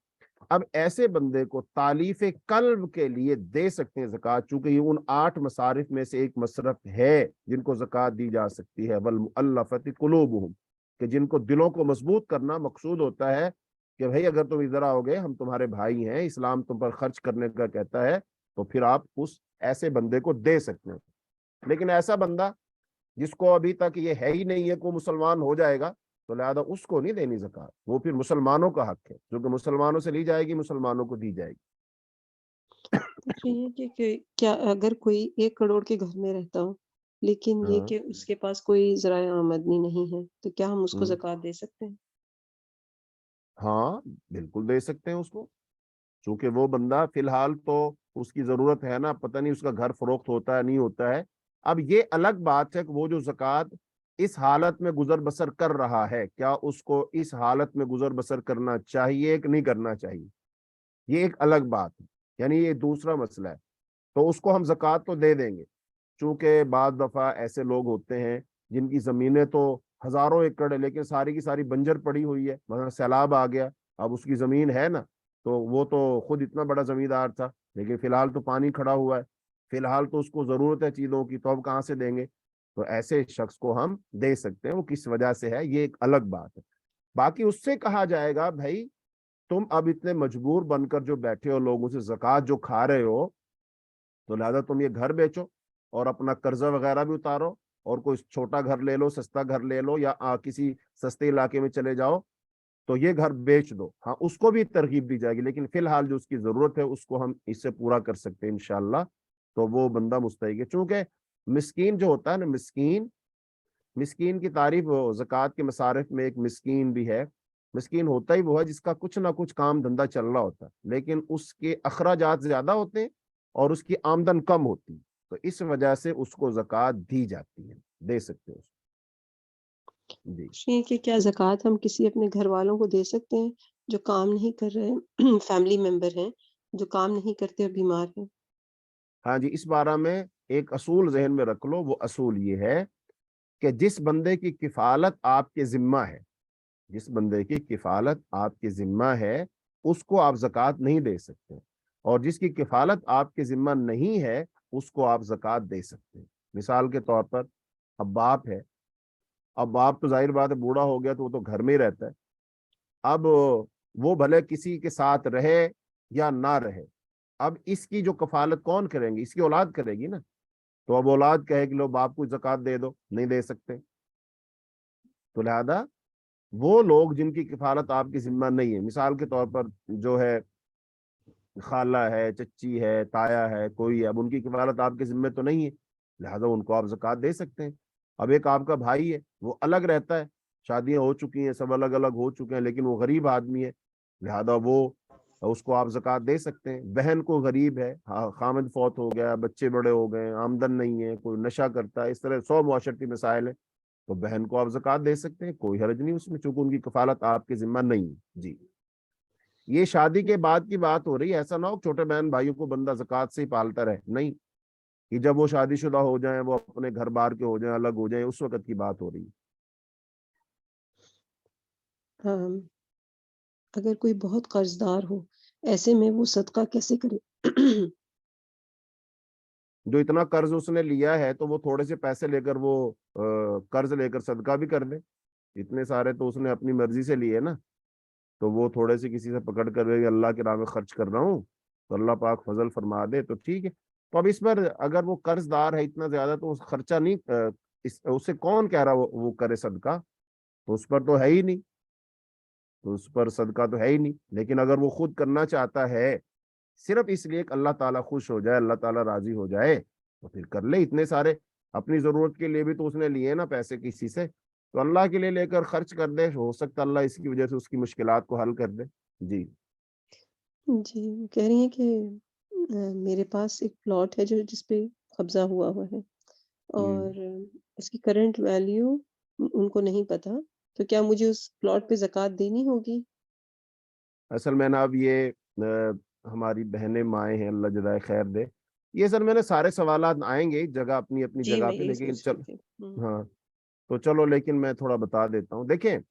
اب ایسے بندے کو تالیف قلب کے لیے دے سکتے ہیں زکوٰۃ, چونکہ یہ ان 8 مصارف میں سے ایک مصرف ہے جن کو زکوٰۃ دی جا سکتی ہے. والمؤلفۃ قلوبہم, کہ جن کو دلوں کو مضبوط کرنا مقصود ہوتا ہے کہ بھائی اگر تم ادھر آؤ گے, ہم تمہارے بھائی ہیں, اسلام تم پر خرچ کرنے کا کہتا ہے, تو پھر آپ اس ایسے بندے کو دے سکتے ہیں. لیکن ایسا بندہ جس کو ابھی تک یہ ہے ہی نہیں ہے کہ وہ مسلمان ہو جائے گا, تو لہذا اس کو نہیں دینی زکوٰۃ, وہ پھر مسلمانوں کا حق ہے, جو کہ مسلمانوں سے لی جائے گی, مسلمانوں کو دی جائے گی. پوچھ رہی ہیں کہ کیا اگر کوئی 1 کروڑ کے گھر میں رہتا ہو لیکن یہ ہاں کہ اس کے پاس کوئی ذرائع آمدنی نہیں ہے, تو کیا ہم اس کو ہوں، زکوٰۃ دے سکتے ہیں؟ ہاں بالکل دے سکتے ہیں اس کو, چونکہ وہ بندہ فی الحال تو اس کی ضرورت ہے نا, پتہ نہیں اس کا گھر فروخت ہوتا ہے نہیں ہوتا ہے. اب یہ الگ بات ہے کہ وہ جو زکوٰۃ اس حالت میں گزر بسر کر رہا ہے, کیا اس کو اس حالت میں گزر بسر کرنا چاہیے کہ نہیں کرنا چاہیے, یہ ایک الگ بات ہے, یعنی یہ دوسرا مسئلہ ہے. تو اس کو ہم زکوٰۃ تو دے دیں گے, چونکہ بعض دفعہ ایسے لوگ ہوتے ہیں جن کی زمینیں تو ہزاروں ایکڑ ہے لیکن ساری کی ساری بنجر پڑی ہوئی ہے, مثلا سیلاب آ گیا, اب اس کی زمین ہے نا, تو وہ تو خود اتنا بڑا زمیندار تھا, لیکن فی الحال تو پانی کھڑا ہوا ہے, فی الحال تو اس کو ضرورت ہے چیزوں کی, تو اب کہاں سے دیں گے. تو ایسے شخص کو ہم دے سکتے ہیں, وہ کس وجہ سے ہے یہ ایک الگ بات ہے. باقی اس سے کہا جائے گا بھائی تم اب اتنے مجبور بن کر جو بیٹھے ہو, لوگوں سے زکوٰۃ جو کھا رہے ہو, تو لہذا تم یہ گھر بیچو اور اپنا قرضہ وغیرہ بھی اتارو, اور کوئی چھوٹا گھر لے لو, سستا گھر لے لو, یا کسی سستے علاقے میں چلے جاؤ, تو یہ گھر بیچ دو. ہاں اس کو بھی ترغیب دی جائے گی, لیکن فی الحال جو اس کی ضرورت ہے اس کو ہم اس سے پورا کر سکتے ہیں انشاءاللہ, تو وہ بندہ مستحق ہے. چونکہ مسکین جو ہوتا ہے نا, مسکین کی تعریف زکوٰۃ کے مصارف میں ایک مسکین بھی ہے. مسکین ہوتا ہی وہ ہے جس کا کچھ نہ کچھ کام دھندا چل رہا ہوتا ہے, لیکن اس کے اخراجات زیادہ ہوتے ہیں اور اس کی آمدن کم ہوتی ہے, تو اس وجہ سے اس کو زکوٰۃ دی جاتی ہے, دے سکتے ہیں اس کو. جی پوچھ رہی ہیں کہ کیا زکوٰۃ ہم کسی اپنے گھر والوں کو دے سکتے ہیں جو کام نہیں کر رہے, فیملی ممبر ہیں جو کام نہیں کرتے اور بیمار ہیں؟ ہاں جی, اس بارے میں ایک اصول ذہن میں رکھ لو. وہ اصول یہ ہے کہ جس بندے کی کفالت آپ کے ذمہ ہے, جس بندے کی کفالت آپ کے ذمہ ہے, اس کو آپ زکوٰۃ نہیں دے سکتے, اور جس کی کفالت آپ کے ذمہ نہیں ہے اس کو آپ زکوٰۃ دے سکتے ہیں. مثال کے طور پر اب باپ ہے, اب باپ تو ظاہر بات ہے بوڑھا ہو گیا تو وہ تو گھر میں ہی رہتا ہے. اب وہ بھلے کسی کے ساتھ رہے یا نہ رہے, اب اس کی جو کفالت کون کریں گے, اس کی اولاد کرے گی نا. تو اب اولاد کہے کہ لو باپ کو زکوٰۃ دے دو, نہیں دے سکتے. تو لہذا وہ لوگ جن کی کفالت آپ کی ذمہ نہیں ہے, مثال کے طور پر جو ہے خالہ ہے, چچی ہے, تایا ہے, کوئی ہے, اب ان کی کفالت آپ کے ذمہ تو نہیں ہے, لہذا ان کو آپ زکوٰۃ دے سکتے ہیں. اب ایک آپ کا بھائی ہے, وہ الگ رہتا ہے, شادیاں ہو چکی ہیں, سب الگ الگ ہو چکے ہیں, لیکن وہ غریب آدمی ہے, لہذا وہ اس کو آپ زکوٰۃ دے سکتے ہیں. بہن کو غریب ہے, خامد فوت ہو گیا, بچے بڑے ہو گئے, آمدن نہیں ہے, کوئی نشہ کرتا ہے, اس طرح 100 معاشرتی مسائل ہیں, تو بہن کو آپ زکوٰۃ دے سکتے ہیں, کوئی حرج نہیں اس میں, چونکہ ان کی کفالت آپ کے ذمہ نہیں ہے. جی یہ شادی کے بعد کی بات ہو رہی ہے, ایسا نہ ہو چھوٹے بہن بھائیوں کو بندہ زکوٰۃ سے ہی پالتا رہے, نہیں, کہ جب وہ شادی شدہ ہو جائیں, وہ اپنے گھر بار کے ہو جائیں, الگ ہو جائیں, اس وقت کی بات ہو رہی ہے. اگر کوئی بہت قرض دار ہو, ایسے میں وہ صدقہ کیسے کرے؟ جو اتنا قرض اس نے لیا ہے تو وہ تھوڑے سے پیسے لے کر وہ قرض لے کر صدقہ بھی کر دے. اتنے سارے تو اس نے اپنی مرضی سے لیے نا, تو وہ تھوڑے سے کسی سے پکڑ کر اللہ کے راہ میں خرچ کر رہا ہوں تو اللہ پاک فضل فرما دے تو ٹھیک ہے. تو اب اس پر اگر وہ قرض دار ہے اتنا زیادہ, تو خرچہ نہیں, اسے کون کہہ رہا وہ کرے صدقہ, تو اس پر تو ہے ہی نہیں. تو उस पर सदका तो है ही नहीं। लेकिन अगर वो खुद करना चाहता है सिर्फ इसलिए कि अल्लाह ताला खुश हो जाए, अल्लाह ताला राजी हो जाए, तो फिर कर ले। इतने सारे अपनी जरूरत के लिए भी तो उसने लिए ना पैसे किसी से, तो अल्लाह के लिए लेकर खर्च कर दे, हो सकता है अल्लाह इसकी वजह से उसकी मुश्किलात को हल कर दे। जी। जी, वो कह रही हैं कि मेरे पास एक प्लॉट है जो जिस पे कब्ज़ा हुआ हुआ है और इसकी करंट वैल्यू उनको नहीं पता, तो क्या मुझे उस प्लॉट पे ज़कात देनी होगी? असल में ना अब ये हमारी बहनें माएँ हैं, अल्लाह जज़ाए खैर दे। ये सर मैंने सारे सवालात आएंगे जगह अपनी अपनी जी, जगह मैं पे, यही लेकिन सोच रही चल, थी। हाँ, तो चलो, लेकिन मैं थोड़ा बता देता हूँ। देखें,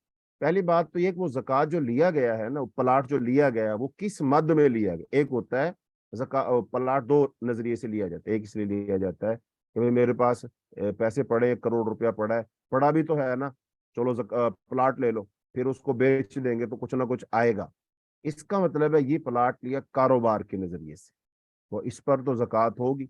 पहली बात तो ये कि वो ज़कात जो लिया गया है ना, प्लाट जो लिया गया है, वो किस मद में लिया गया। एक होता है प्लाट दो नजरिए से लिया जाता है। एक इसलिए लिया जाता है कि भाई मेरे पास पैसे पड़े, 1 करोड़ रुपया पड़ा है, पड़ा भी तो है ना, चलो प्लाट ले लो, फिर उसको बेच देंगे तो कुछ ना कुछ आएगा। इसका मतलब है ये प्लाट लिया कारोबार के नजरिए से, तो इस पर तो ज़कात होगी।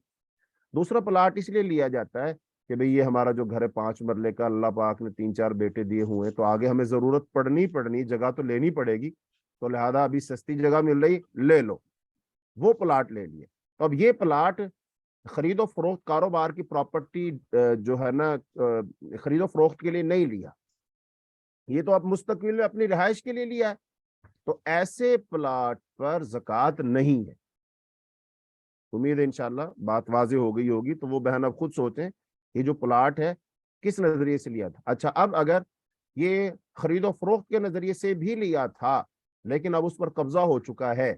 दूसरा प्लाट इसलिए लिया जाता है कि भाई ये हमारा जो घर है 5 मरले का, अल्लाह पाक ने 3 4 बेटे दिए हुए हैं, तो आगे हमें जरूरत पड़नी जगह तो लेनी पड़ेगी, तो लिहाजा अभी सस्ती जगह मिल रही, ले लो, वो प्लाट ले लिए। तो अब ये प्लाट खरीदो फरोख्त कारोबार की प्रॉपर्टी जो है ना, खरीदो फरोख्त के लिए नहीं लिया, ये तो अब मुस्तकबिल में अपनी रिहाइश के लिए लिया है, तो ऐसे प्लाट पर ज़कात नहीं है। उम्मीद है इंशाल्लाह बात वाज़ेह हो गई होगी। तो वो बहन अब खुद सोचें ये जो प्लाट है किस नजरिए से लिया था। अच्छा, अब अगर ये खरीदो फरोख्त के नजरिए से भी लिया था, लेकिन अब उस पर कब्जा हो चुका है,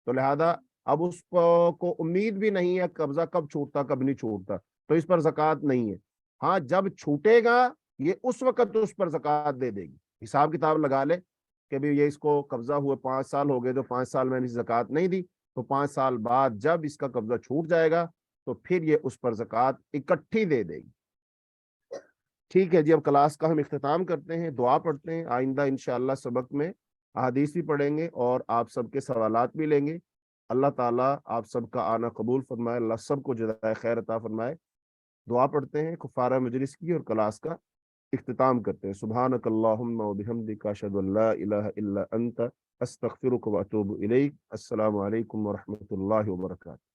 तो लिहाजा अब को उम्मीद भी नहीं है कब्जा कब छूटता कब नहीं छूटता, तो इस पर ज़कात नहीं है। हाँ, जब छूटेगा ये उस वक्त उस पर ज़कात दे देगी। हिसाब किताब लगा ले कि भाई ये इसको कब्जा हुए 5 साल हो गए, तो 5 साल मैंने ज़कात नहीं दी, तो 5 साल बाद जब इसका कब्जा छूट जाएगा तो फिर ये उस पर ज़कात इकट्ठी दे देगी। ठीक है जी, अब क्लास का हम इख्तिताम करते हैं, दुआ पढ़ते हैं। आइंदा इंशाअल्लाह सबक में अहादीस भी पढ़ेंगे और आप सबके सवालात भी लेंगे। अल्लाह ताला आप सबका आना कबूल फरमाए, अल्लाह सबको जज़ाए खैर अता फरमाए। दुआ पढ़ते हैं, कुफारा मजलिस की, और क्लास का इख्तिताम करते हैं। सुब्हानक अल्लाहुम्मा व बिहम्दिका अशहदु अल्ला इलाहा इल्ला अंता अस्तगफिरुका व अतूबु इलैक। अस्सलामु अलैकुम व रहमतुल्लाहि व बरकातहू।